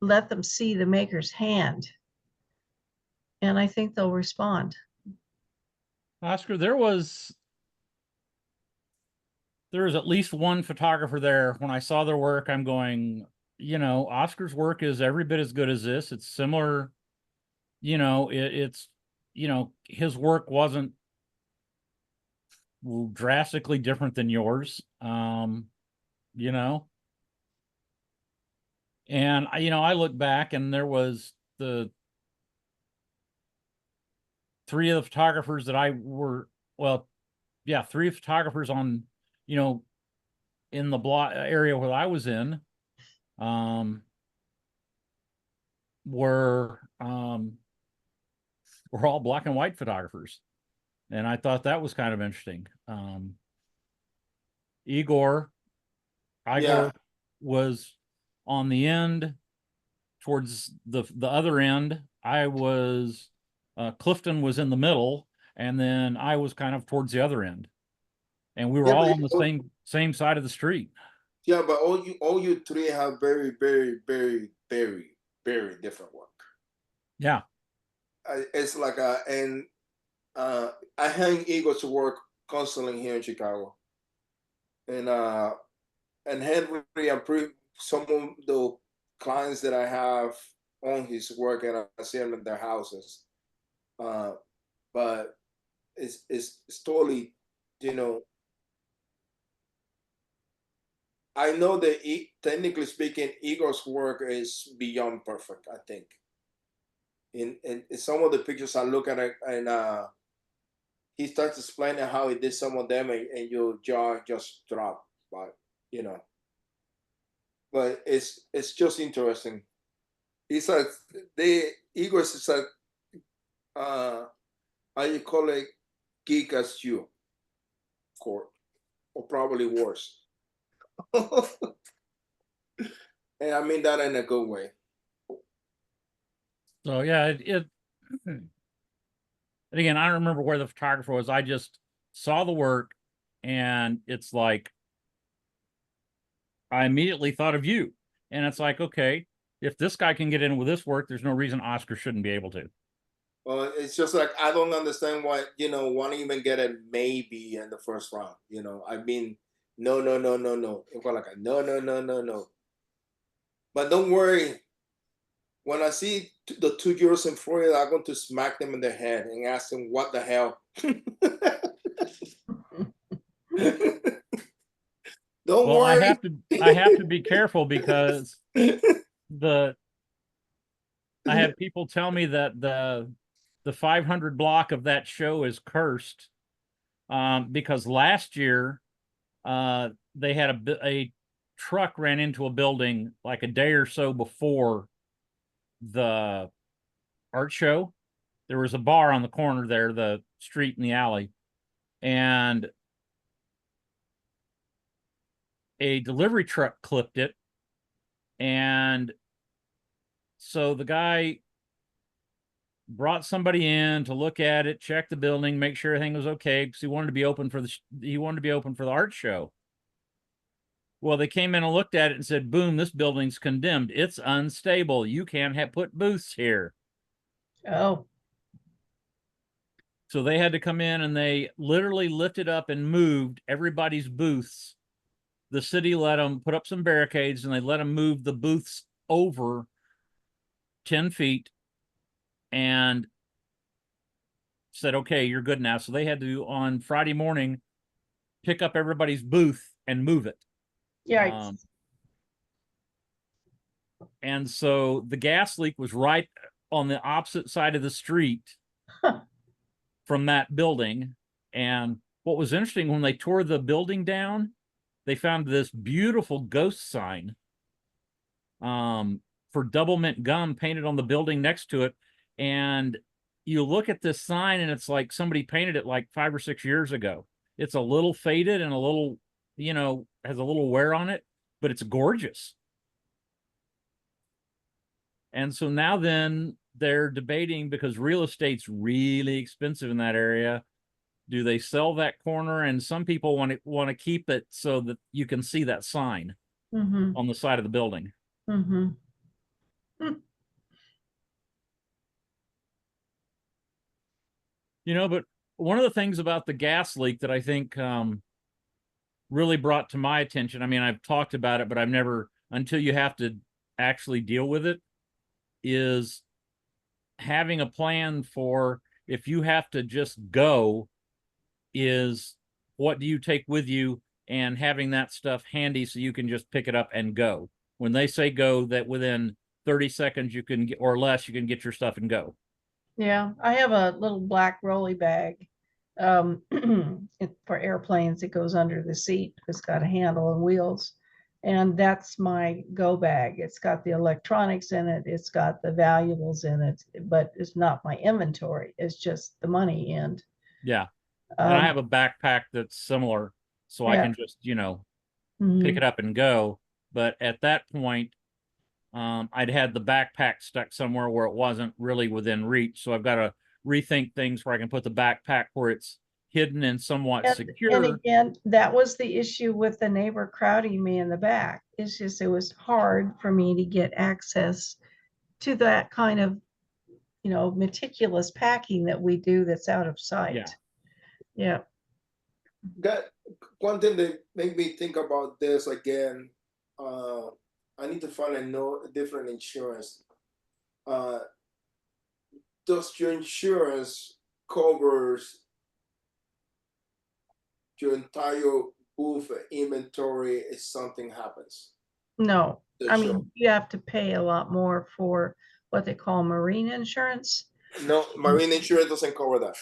Let them see the maker's hand. And I think they'll respond. Oscar, there was at least one photographer there. When I saw their work, I'm going, Oscar's work is every bit as good as this. It's similar, it's his work wasn't drastically different than yours. And I look back and there was the 3 of the photographers that three photographers on, in the block area where I was in, were all black and white photographers. And I thought that was kind of interesting. Igor Yeah. was on the end towards the other end. I was Clifton was in the middle, and then I was kind of towards the other end. And we were Yeah, all but on the same side of the street. yeah, but all you three have very, very, very, very, very different work. Yeah. It's like I hang Eagles to work constantly here in Chicago, and Henry, some of the clients that I have on his work, and I see them in their houses, but it's totally, you know. I know that technically speaking, Igor's work is beyond perfect. I think in some of the pictures I look at it, and he starts explaining how he did some of them, and your jaw just drop. But you know, but it's just interesting. It's like the Igor's is like how you call it, geek as you, or probably worse. And I mean that in a good way. So yeah, and again, I don't remember where the photographer was. I just saw the work, and it's like I immediately thought of you. And it's like, okay, if this guy can get in with this work, there's no reason Oscar shouldn't be able to. Well, it's just like I don't understand why want to even get a maybe in the first round. I mean, no, no, no, no, no. It was like a no, no, no, no, no. But don't worry. When I see the 2 euros in Florida, I'm going to smack them in the head and ask them what the hell. Don't Well, worry. I have to be careful because I had people tell me that the 500 block of that show is cursed, because last year they had a truck ran into a building like a day or so before the art show. There was a bar on the corner there, the street and the alley, and a delivery truck clipped it. And so the guy brought somebody in to look at it, check the building, make sure everything was okay, because he wanted to be open for the art show. Well, they came in and looked at it and said, boom, this building's condemned. It's unstable. You can't put booths here. Oh, So they had to come in and they literally lifted up and moved everybody's booths. The city let them put up some barricades, and they let them move the booths over 10 feet and said, okay, you're good now. So they had to, on Friday morning, pick up everybody's booth and move it. yikes. And so the gas leak was right on the opposite side of the street from that building. And what was interesting, when they tore the building down, they found this beautiful ghost sign for double mint gum painted on the building next to it. And you look at this sign and it's like somebody painted it like 5 or 6 years ago. It's a little faded and a little, has a little wear on it, but it's gorgeous. And so now then they're debating, because real estate's really expensive in that area. Do they sell that corner? And some people want to keep it so that you can see that sign on the side of the building. Mm-hmm. But one of the things about the gas leak that I think really brought to my attention, I mean, I've talked about it, but I've never, until you have to actually deal with it, is having a plan for if you have to just go, is what do you take with you, and having that stuff handy so you can just pick it up and go. When they say go, that within 30 seconds you can get, or less, you can get your stuff and go. Yeah, I have a little black rolly bag for airplanes. It goes under the seat. It's got a handle and wheels. And that's my go bag. It's got the electronics in it. It's got the valuables in it, but it's not my inventory. It's just the money. And yeah. And I have a backpack that's similar. so I Yeah. can just, you know, Mhm. pick it up and go. But at that point, I'd had the backpack stuck somewhere where it wasn't really within reach. So I've got to rethink things where I can put the backpack where it's hidden and somewhat And secure. again, that was the issue with the neighbor crowding me in the back. It's just, it was hard for me to get access to that kind of, you know, meticulous packing that we do that's out of sight. Yeah. Yeah. Got one thing that made me think about this again. I need to find a different insurance. Does your insurance covers your entire booth inventory if something happens? No, The I show. mean, you have to pay a lot more for what they call marine insurance. No, marine insurance doesn't cover that.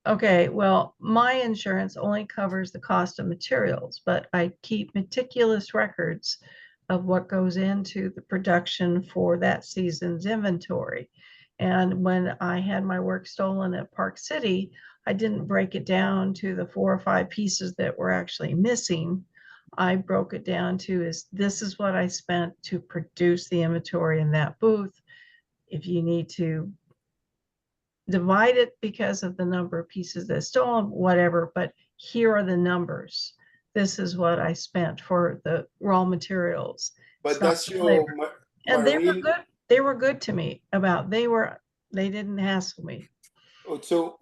Okay, well, my insurance only covers the cost of materials, but I keep meticulous records of what goes into the production for that season's inventory. And when I had my work stolen at Park City, I didn't break it down to the 4 or 5 pieces that were actually missing. I broke it down to this is what I spent to produce the inventory in that booth. If you need to divide it because of the number of pieces that's stolen, whatever, but here are the numbers. This is what I spent for the raw materials. But It's not that's the your labor. And they were marine. good. They were good to me about, they didn't hassle me. So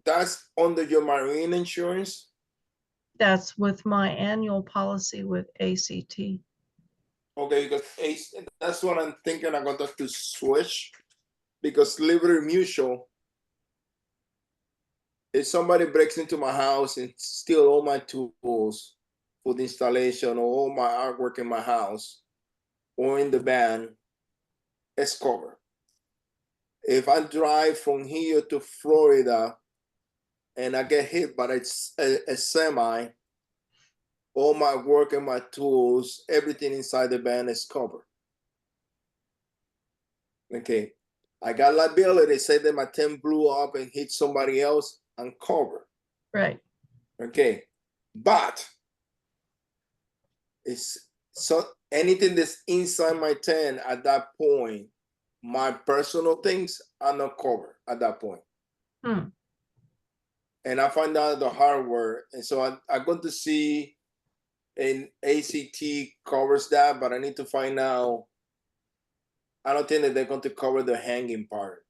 that's under your marine insurance. That's with my annual policy with ACT. Okay, because that's what I'm thinking. I'm going to have to switch because Liberty Mutual, if somebody breaks into my house and steal all my tools for the installation or all my artwork in my house or in the van, it's covered. If I drive from here to Florida and I get hit by a semi, all my work and my tools, everything inside the van is covered. Okay. I got liability. Say that my tent blew up and hit somebody else, I'm covered. Right. Okay. But it's so anything that's inside my tent at that point, my personal things are not covered at that point. Hmm. And I find out the hardware. And so I'm going to see an ACT covers that, but I need to find out. I don't think that they're going to cover the hanging part.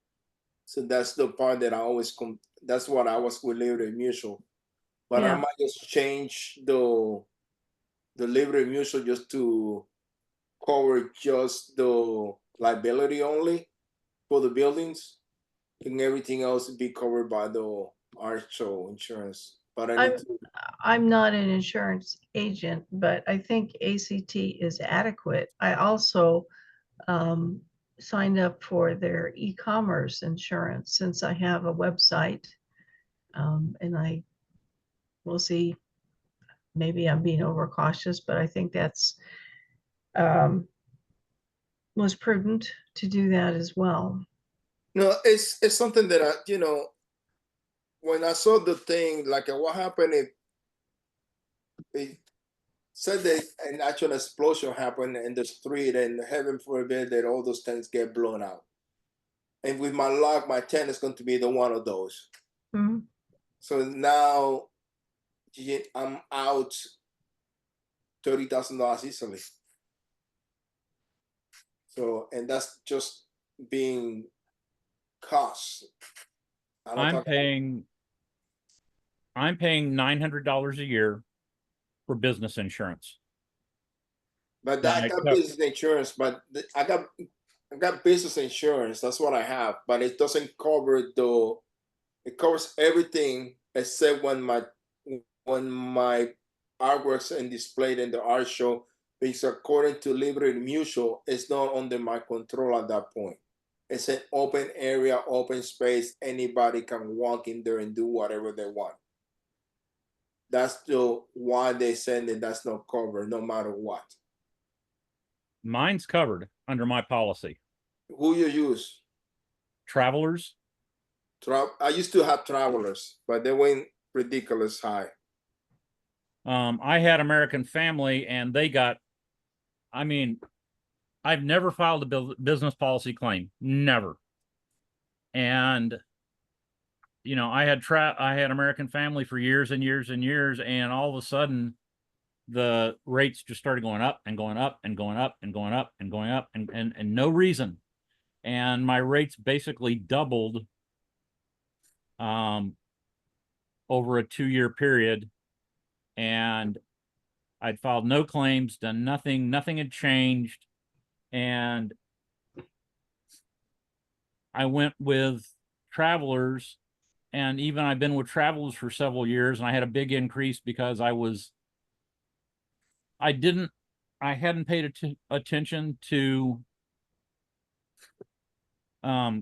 So that's the part that I always that's what I was with Liberty Mutual. But I Yeah. might just change the Liberty Mutual just to cover just the liability only for the buildings, and everything else be covered by the Archo insurance. But I need to. I'm not an insurance agent, but I think ACT is adequate. I also signed up for their e-commerce insurance since I have a website. And I will see, maybe I'm being overcautious, but I think that's was prudent to do that as well. No, it's something that when I saw the thing, like what happened if it said that an actual explosion happened in the street, and heaven forbid that all those things get blown out. And with my luck, my tent is going to be the one of those. Mm-hmm. So now I'm out $30,000 easily. So, and that's just being cost. I'm paying $900 a year for business insurance. But that got business insurance, but I got business insurance. That's what I have, but it doesn't cover it covers everything except when my artworks and displayed in the art show, because according to Liberty Mutual, it's not under my control at that point. It's an open area, open space. Anybody can walk in there and do whatever they want. That's why they said that that's not covered, no matter what. Mine's covered under my policy. Who you use? Travelers. I used to have Travelers, but they went ridiculous high. I had American Family and they got, I mean, I've never filed a business policy claim, never. And, you know, I had American Family for years and years and years, and all of a sudden the rates just started going up and going up and going up and going up and going up and no reason. And my rates basically doubled over a 2-year period. And I'd filed no claims, done nothing, nothing had changed. And I went with Travelers, and even I've been with Travelers for several years, and I had a big increase because I hadn't paid attention to how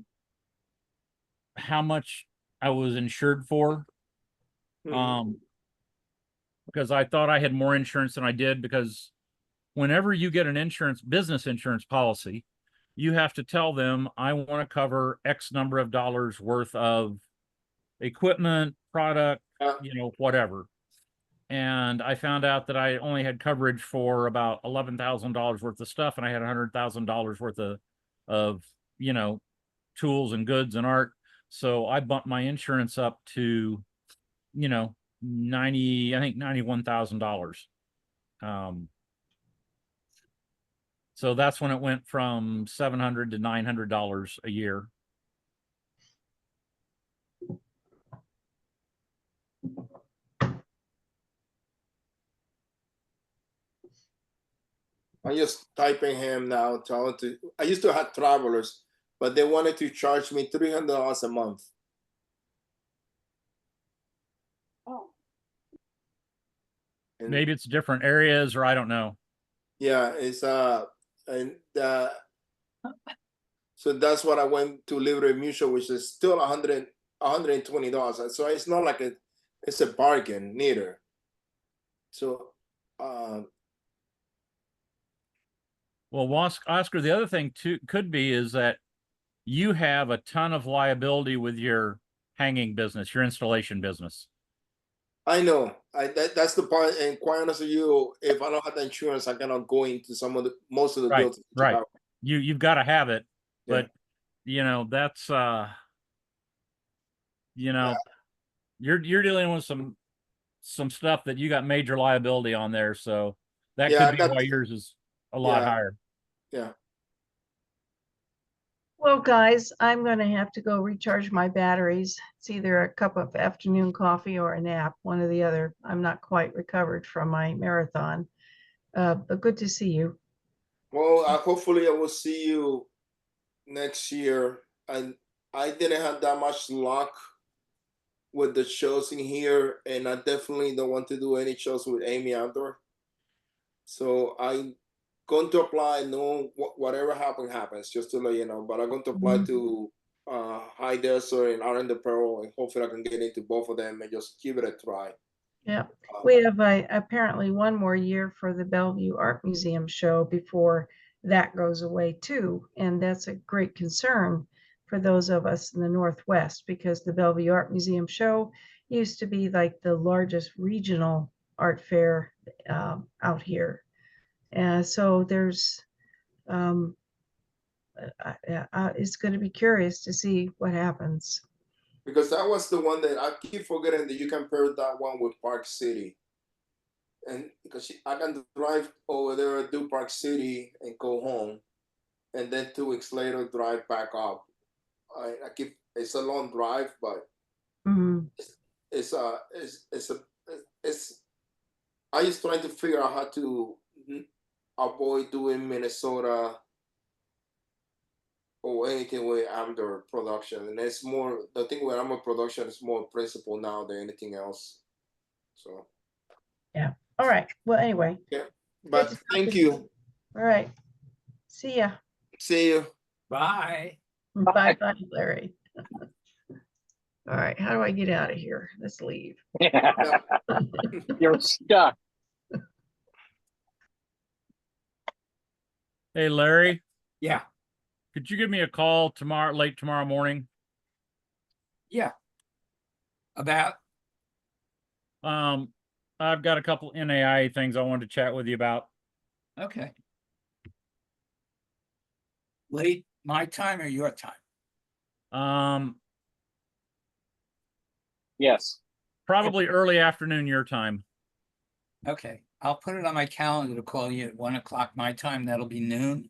much I was insured for. Because I thought I had more insurance than I did, because whenever you get an business insurance policy, you have to tell them, I want to cover X number of dollars worth of equipment, product, you know, whatever. And I found out that I only had coverage for about $11,000 worth of stuff, and I had $100,000 worth of, you know, tools and goods and art. So I bumped my insurance up to, you know, $91,000. So that's when it went from $700 to $900 a year. I'm just typing him now. I used to have Travelers, but they wanted to charge me $300 a month. Oh, And Maybe it's different areas, or I don't know. yeah, so that's what I went to Liberty Mutual, which is still $120. So it's not like it's a bargain neither. So Well, Oscar, the other thing too could be is that you have a ton of liability with your hanging business, your installation business. I know. That's the part. And quite honest with you, if I don't have the insurance, I cannot go into most of the Right, buildings. right. You've got to have it, Yeah. but you know, that's you know, you're dealing with some stuff that you got major liability on there, so that Yeah, could be why yours is a lot higher. Yeah. Well, guys, I'm going to have to go recharge my batteries. It's either a cup of afternoon coffee or a nap, one or the other. I'm not quite recovered from my marathon, but good to see you. Well, hopefully I will see you next year. And I didn't have that much luck with the shows in here, and I definitely don't want to do any shows with Amy outdoor. So I'm going to apply. No, whatever happens. Just to let you know. But I'm going to apply to High Desert and Out in the Pearl, and hopefully I can get into both of them and just give it a try. Yeah, we have apparently one more year for the Bellevue Art Museum show before that goes away too. And that's a great concern for those of us in the Northwest, because the Bellevue Art Museum show used to be like the largest regional art fair out here. And so there's, it's going to be curious to see what happens. Because that was the one that I keep forgetting that you compare that one with Park City. And because I can drive over there, do Park City, and go home, and then 2 weeks later drive back up. It's a long drive, but it's I just trying to figure out how to avoid doing Minnesota or anything with outdoor production. And it's more, the thing with outdoor production is more principle now than anything else. So yeah. All right. Well, anyway. Yeah. But thank you. All right. See ya. See you. Bye. Bye bye, Larry. All right. How do I get out of here? Let's leave. You're stuck. Hey, Larry, Yeah, could you give me a call late tomorrow morning? yeah. About I've got a couple NAI things I wanted to chat with you about. Okay. Late my time or your time? Yes. Probably early afternoon your time. Okay, I'll put it on my calendar to call you at 1 o'clock my time. That'll be noon.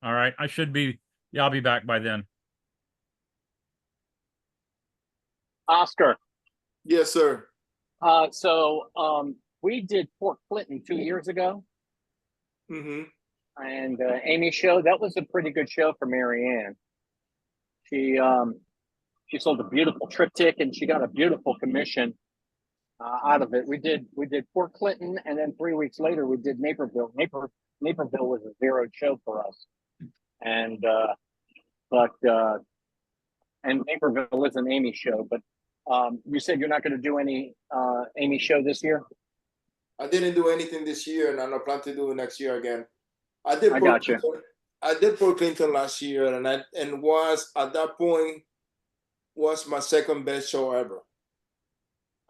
All right. Yeah, I'll be back by then. Oscar. Yes, sir. We did Fort Clinton 2 years ago, Mm-hmm. and Amy's show, that was a pretty good show for Mary Ann. She sold a beautiful triptych, and she got a beautiful commission out of it. We did Fort Clinton, and then 3 weeks later we did Naperville. Naperville was a zeroed show for us, and Naperville is an Amy show. But you said you're not going to do any Amy show this year. I didn't do anything this year, and I don't plan to do it next year again. I did Port Clinton last year, and was at that point was my second best show ever.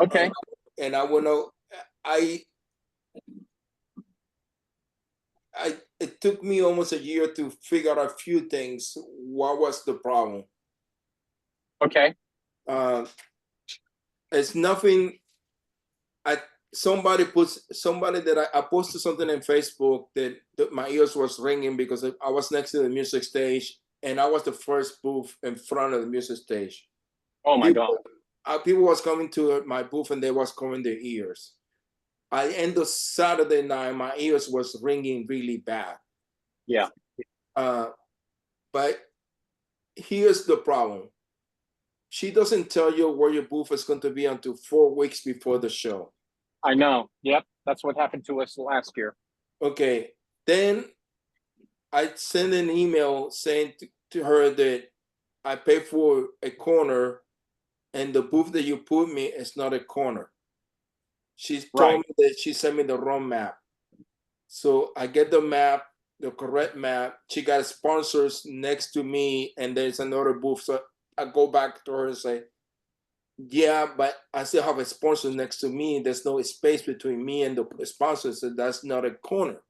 Okay. And I will know it took me almost a year to figure out a few things. What was the problem? Okay. It's nothing. Somebody that I posted something on Facebook that my ears was ringing because I was next to the music stage and I was the first booth in front of the music stage. Oh my God. People was coming to my booth and they was covering their ears. At the end of Saturday night, my ears was ringing really bad. Yeah. But here's the problem. She doesn't tell you where your booth is going to be until 4 weeks before the show. I know. Yep. That's what happened to us last year. Okay. Then I sent an email saying to her that I paid for a corner and the booth that you put me is not a corner. She told me that she sent me the wrong map. So I get the map, the correct map. She got sponsors next to me and there's another booth. So I go back to her and say, yeah, but I still have a sponsor next to me. There's no space between me and the sponsor. So that's not a corner.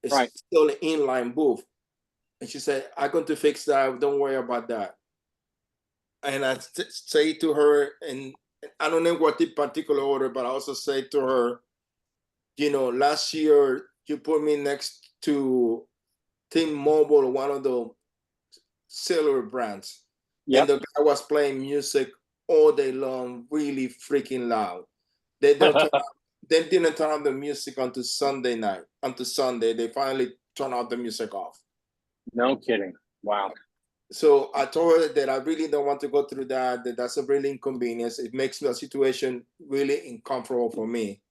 It's still an inline booth. And she said, I'm going to fix that. Don't worry about that. And I say to her, and I don't know what the particular order, but I also say to her, last year you put me next to T-Mobile, one of the cellular brands. Yep. And the guy was playing music all day long, really freaking loud. They didn't turn on the music until Sunday night. Until Sunday, they finally turned out the music off. No kidding. Wow. So I told her that I really don't want to go through that, that's a really inconvenience. It makes the situation really uncomfortable for me.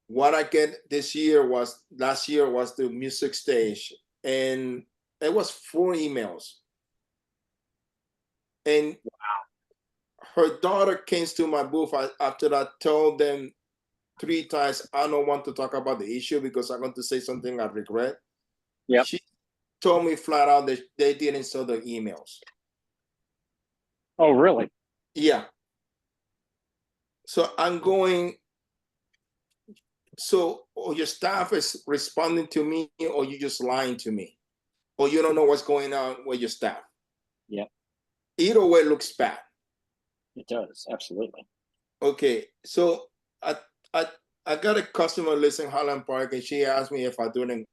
What I get last year was the music stage, and it was 4 emails. And her daughter came to my booth after I told them 3 times, I don't want to talk about the issue because I'm going to say something I regret. Yeah. She told me flat out that they didn't sell the emails. Oh, really? Yeah. So I'm going, so or your staff is responding to me or you just lying to me or you don't know what's going on with your staff. Yeah. Either way looks bad. It does, absolutely. Okay, so I got a customer listing Highland Park and she asked me if I doing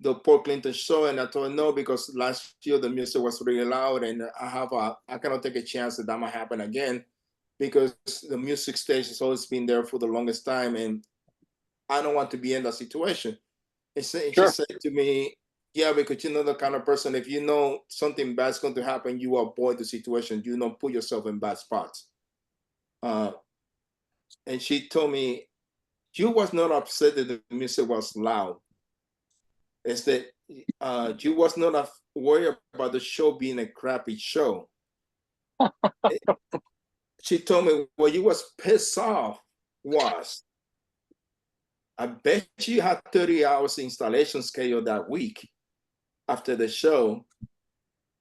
the Port Clinton show, and I told her no because last year the music was really loud and I cannot take a chance that might happen again because the music stage has always been there for the longest time and I don't want to be in that situation. And she said to me, yeah, because you know the kind of person, if you know something bad's going to happen, you avoid the situation. You don't put yourself in bad spots. And she told me, you was not upset that the music was loud. It's that you was not worried about the show being a crappy show. She told me what you was pissed off was, I bet you had 30 hours installation schedule that week after the show,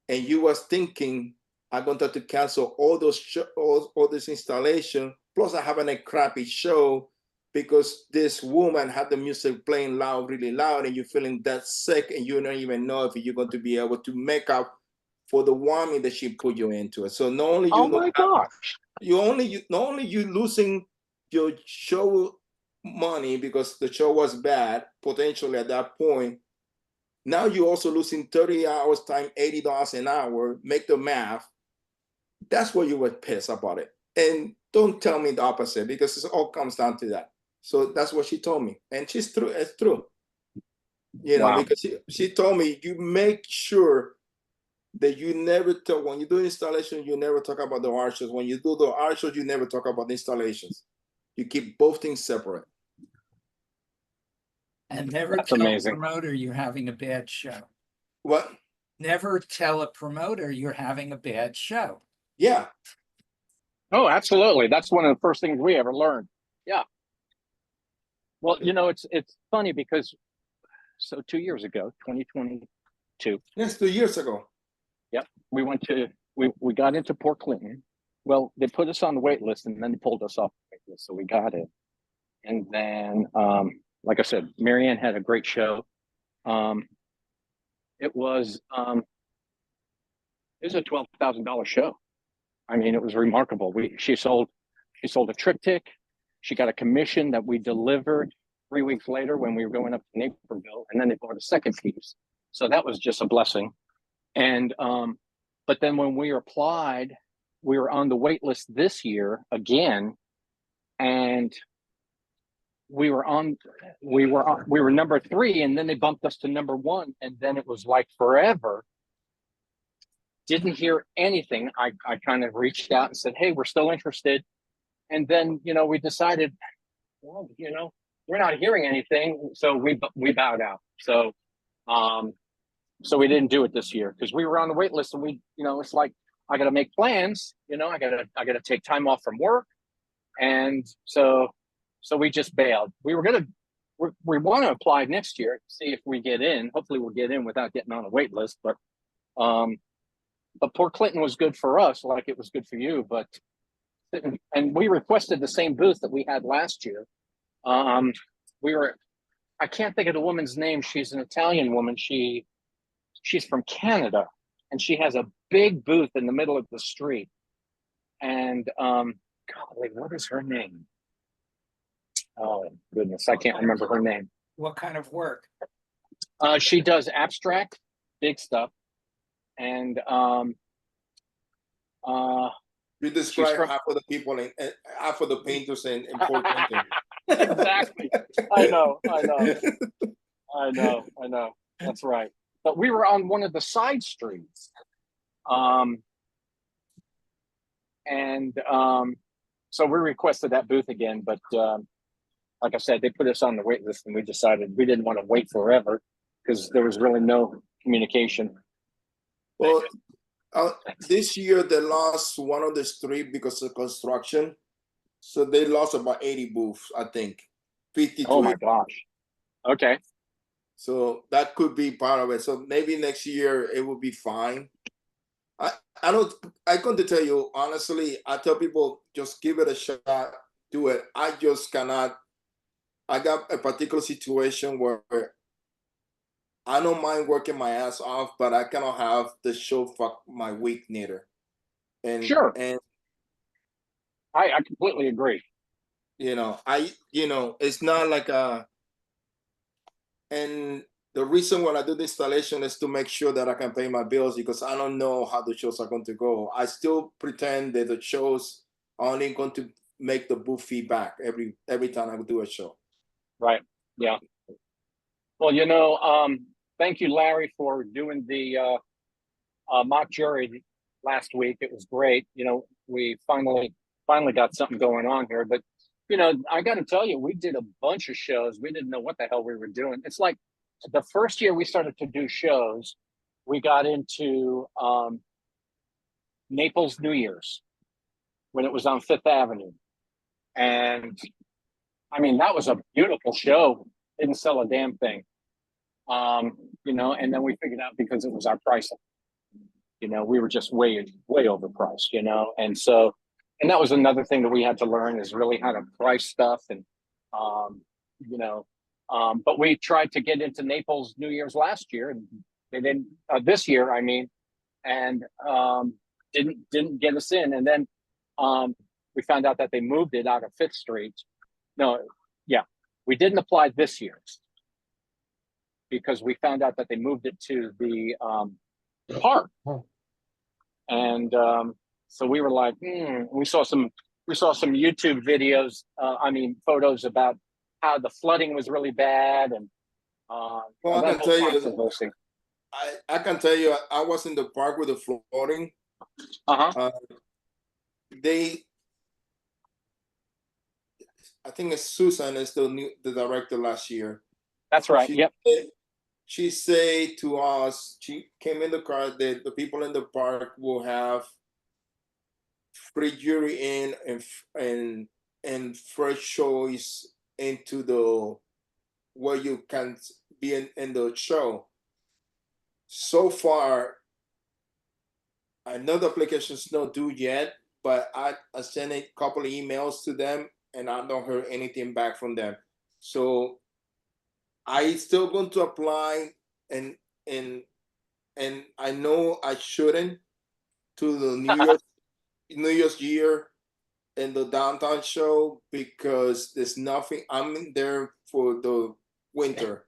and you was thinking I'm going to have to cancel all those all this installation. Plus, I having a crappy show because this woman had the music playing loud, really loud, and you're feeling that sick, and you don't even know if you're going to be able to make up for the warming that she put you into it. So not only you Oh my gosh. not only you losing your show money because the show was bad potentially at that point. Now you're also losing 30 hours time, $80 an hour. Make the math. That's where you were pissed about it. And don't tell me the opposite because it all comes down to that. So that's what she told me. And she's true. It's true. You know, Wow. because she told me you make sure that you never talk, when you do installation, you never talk about the arches. When you do the arches, you never talk about the installations. You keep both things separate. And never That's tell amazing. a promoter you're having a bad show. What? Never tell a promoter you're having a bad show. Yeah. Oh, absolutely. That's one of the first things we ever learned. Yeah. Well, you know, it's funny because so 2 years ago, 2022. Yes, 2 years ago. Yep. We got into Port Clinton. Well, they put us on the wait list and then they pulled us off the wait list. So we got it. And then like I said, Marianne had a great show. It was a $12,000 show. I mean, it was remarkable. She sold a triptych. She got a commission that we delivered 3 weeks later when we were going up to Naperville, and then they bought a second piece. So that was just a blessing. And but then when we applied, we were on the wait list this year again, and we were number 3, and then they bumped us to number 1, and then it was like forever. Didn't hear anything. I kind of reached out and said, hey, we're still interested. And then, you know, we decided, well, you know, we're not hearing anything. So we bowed out. So, so we didn't do it this year because we were on the wait list, and we, you know, it's like, I got to make plans, you know, I got to take time off from work. And so we just bailed. We want to apply next year, see if we get in. Hopefully we'll get in without getting on a wait list. But Port Clinton was good for us, like it was good for you. But and we requested the same booth that we had last year. I can't think of the woman's name. She's an Italian woman. She's from Canada, and she has a big booth in the middle of the street. And golly, what is her name? Oh goodness, I can't remember her name. What kind of work? She does abstract, big stuff, and You describe from- half of the people and half of the painters in Port Clinton. exactly. I know. That's right. But we were on one of the side streets, so we requested that booth again. But like I said, they put us on the wait list, and we decided we didn't want to wait forever because there was really no communication. Well, this year they lost one of the street because of construction. So they lost about 80 booths, I think. 50 Oh to my 80. gosh. Okay. So that could be part of it. So maybe next year it will be fine. I come to tell you honestly, I tell people just give it a shot, do it. I just cannot. I got a particular situation where I don't mind working my ass off, but I cannot have the show fuck my week neither. And Sure. and I completely agree. it's not like and the reason when I do the installation is to make sure that I can pay my bills because I don't know how the shows are going to go. I still pretend that the shows are only going to make the booth feedback every time I do a show. Right. Yeah. Well, thank you, Larry, for doing the mock jury last week. It was great. We finally got something going on here. But, I got to tell you, we did a bunch of shows. We didn't know what the hell we were doing. It's like the first year we started to do shows, we got into Naples New Year's when it was on Fifth Avenue. And I mean, that was a beautiful show. Didn't sell a damn thing. And then we figured out because it was our pricing. You know, we were just way overpriced, you know, and so, and that was another thing that we had to learn is really how to price stuff. And, you know, but we tried to get into Naples New Year's last year, and they didn't, this year, I mean, and didn't get us in. And then we found out that they moved it out of Fifth Street. No, yeah, we didn't apply this year because we found out that they moved it to the park. And so we were like, we saw some YouTube videos, I mean, photos about how the flooding was really bad. And Well, I can tell you, I can tell you, I was in the park with the flooding. I think it's Susan is the director last year. That's right. Yep. She said to us, she came in the car that the people in the park will have free jury in and first choice into the where you can be in the show. So far, I know the application's not due yet, but I sent a couple of emails to them and I don't hear anything back from them. So I still going to apply and I know I shouldn't to the New Year's year in the downtown show because there's nothing. I'm in there for the winter,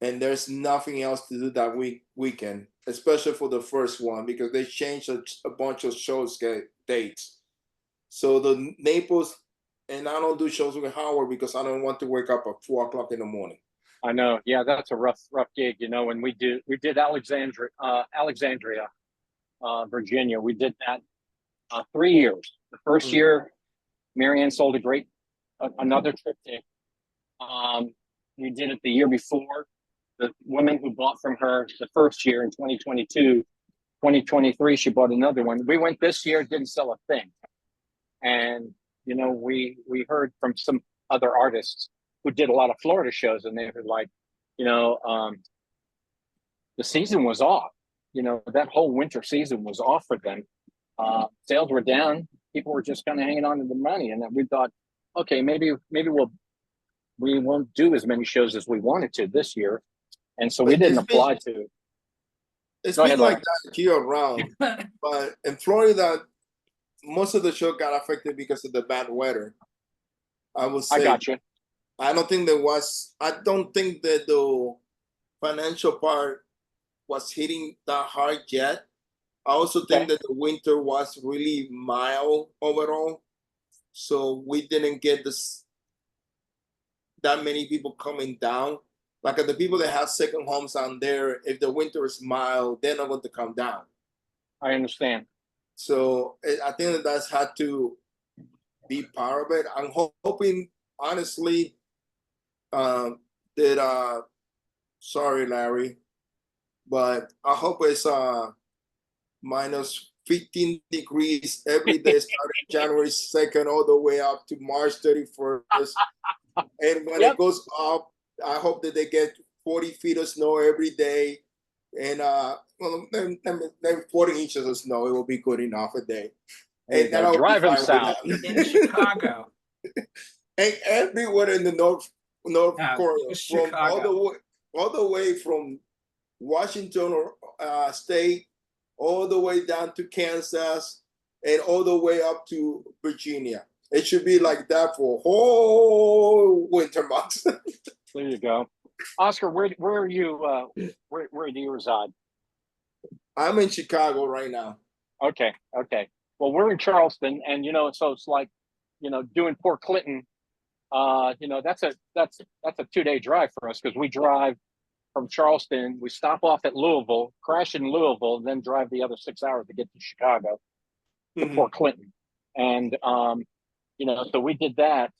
and there's nothing else to do that weekend, especially for the first one because they changed a bunch of shows dates. So the Naples, and I don't do shows with Howard because I don't want to wake up at 4 o'clock in the morning. I know. Yeah, that's a rough gig, you know. When we did Alexandria, Virginia. We did that 3 years. The first year, Marianne sold another triptych. We did it the year before. The women who bought from her the first year in 2022, 2023, she bought another one. We went this year, didn't sell a thing. And, you know, we heard from some other artists who did a lot of Florida shows, and they were like, you know, the season was off. You know, that whole winter season was off for them. Sales were down. People were just kind of hanging on to the money, and we thought, okay, maybe we won't do as many shows as we wanted to this year, and so we didn't apply to it. It's been like that year round, but in Florida, most of the show got affected because of the bad weather. I would say. I got you. I don't think that the financial part was hitting that hard yet. I also think that the winter was really mild overall. So we didn't get that many people coming down. Like the people that have second homes down there, if the winter is mild, they're not going to come down. I understand. So I think that's had to be part of it. I'm hoping, honestly, sorry, Larry, but I hope it's minus 15 degrees every day starting January 2nd all the way up to March 31st. And when it goes up, I hope that they get 40 feet of snow every day. And then 40 inches of snow, it will be good enough a day. And then I'll drive them south. In Chicago. And everywhere in the North Korea, from all the way from Washington State, all the way down to Kansas, and all the way up to Virginia. It should be like that for whole winter months. There you go, Oscar. Where are you? Where do you reside? I'm in Chicago right now. Okay. Well, we're in Charleston, and you know, so it's like, you know, doing Port Clinton. You know, that's a 2-day drive for us because we drive from Charleston. We stop off at Louisville, crash in Louisville, and then drive the other 6 hours to get to Chicago, to Port Clinton. And you know, so we did that.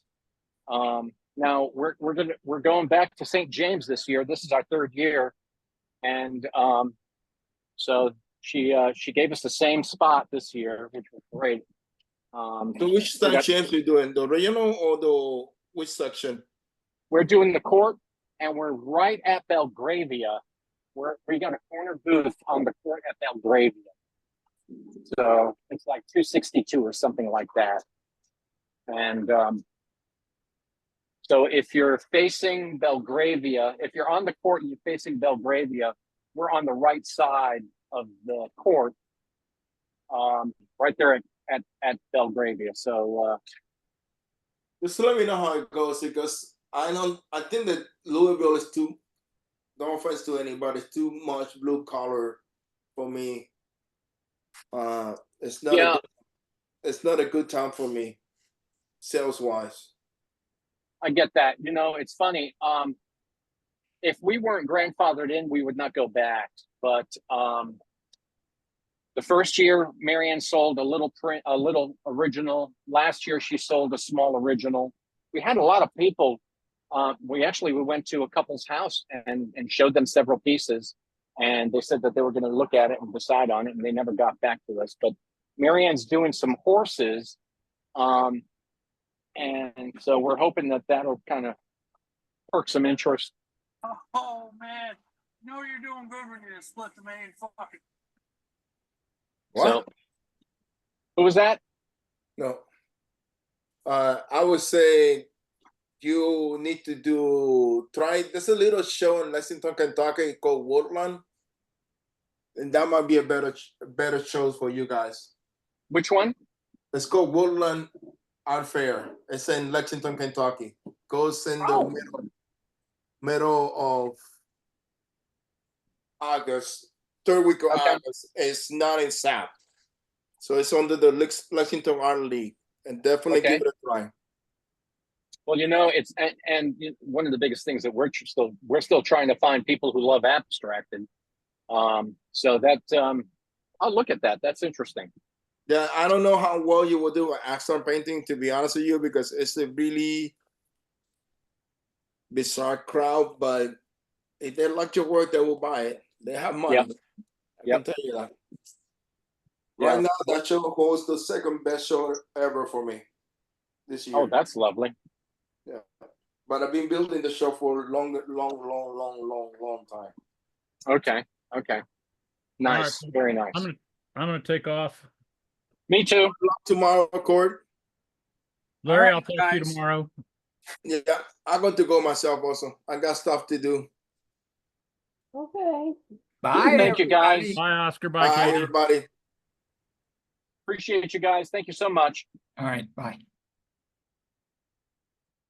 Now we're going back to St. James this year. This is our 3rd year, and so she gave us the same spot this year, which was great. So which St. James are you doing? The regional or which section? We're doing the court, and we're right at Belgravia. We got a corner booth on the court at Belgravia. So it's like 262 or something like that. And so if you're facing Belgravia, if you're on the court and you're facing Belgravia, we're on the right side of the court, right there at Belgravia. So Just let me know how it goes because I think that Louisville is too, no offense to anybody, it's too much blue collar for me. It's not yeah, it's not a good time for me, sales wise. I get that. You know, it's funny. If we weren't grandfathered in, we would not go back. But the first year, Marianne sold a little print, a little original. Last year, she sold a small original. We had a lot of people. We went to a couple's house and showed them several pieces, and they said that they were going to look at it and decide on it, and they never got back to us. But Marianne's doing some horses, and so we're hoping that that'll kind of perk some interest. Oh, man. You know you're doing good when you split the main fucking. What? So, who was that? No. I would say you need to try. There's a little show in Lexington, Kentucky called Woodland, and that might be a better show for you guys. Which one? It's called Woodland Art Fair. It's in Lexington, Kentucky. Goes in the middle of August, third week of August. It's not in South, so it's under the Lexington Art League, and definitely give it a try. Well, you know, it's and one of the biggest things that we're still trying to find people who love abstract, and so that I'll look at that. That's interesting. Yeah, I don't know how well you will do with abstract painting, to be honest with you, because it's a really bizarre crowd. But if they like your work, they will buy it. They have money. I can tell you that. Right now, that show holds the second best show ever for me this year. Oh, that's lovely. Yeah, but I've been building the show for a long time. Okay. Nice. Right. Very nice. I'm gonna take off. Me too. Tomorrow, Cord. Larry, All I'll right, talk to you guys. tomorrow. Yeah, I'm going to go myself also. I got stuff to do. Okay. Bye, Thank you, guys. everybody. Bye, Oscar. Bye, Bye, Katie. everybody. Appreciate you guys. Thank you so much. All right, bye.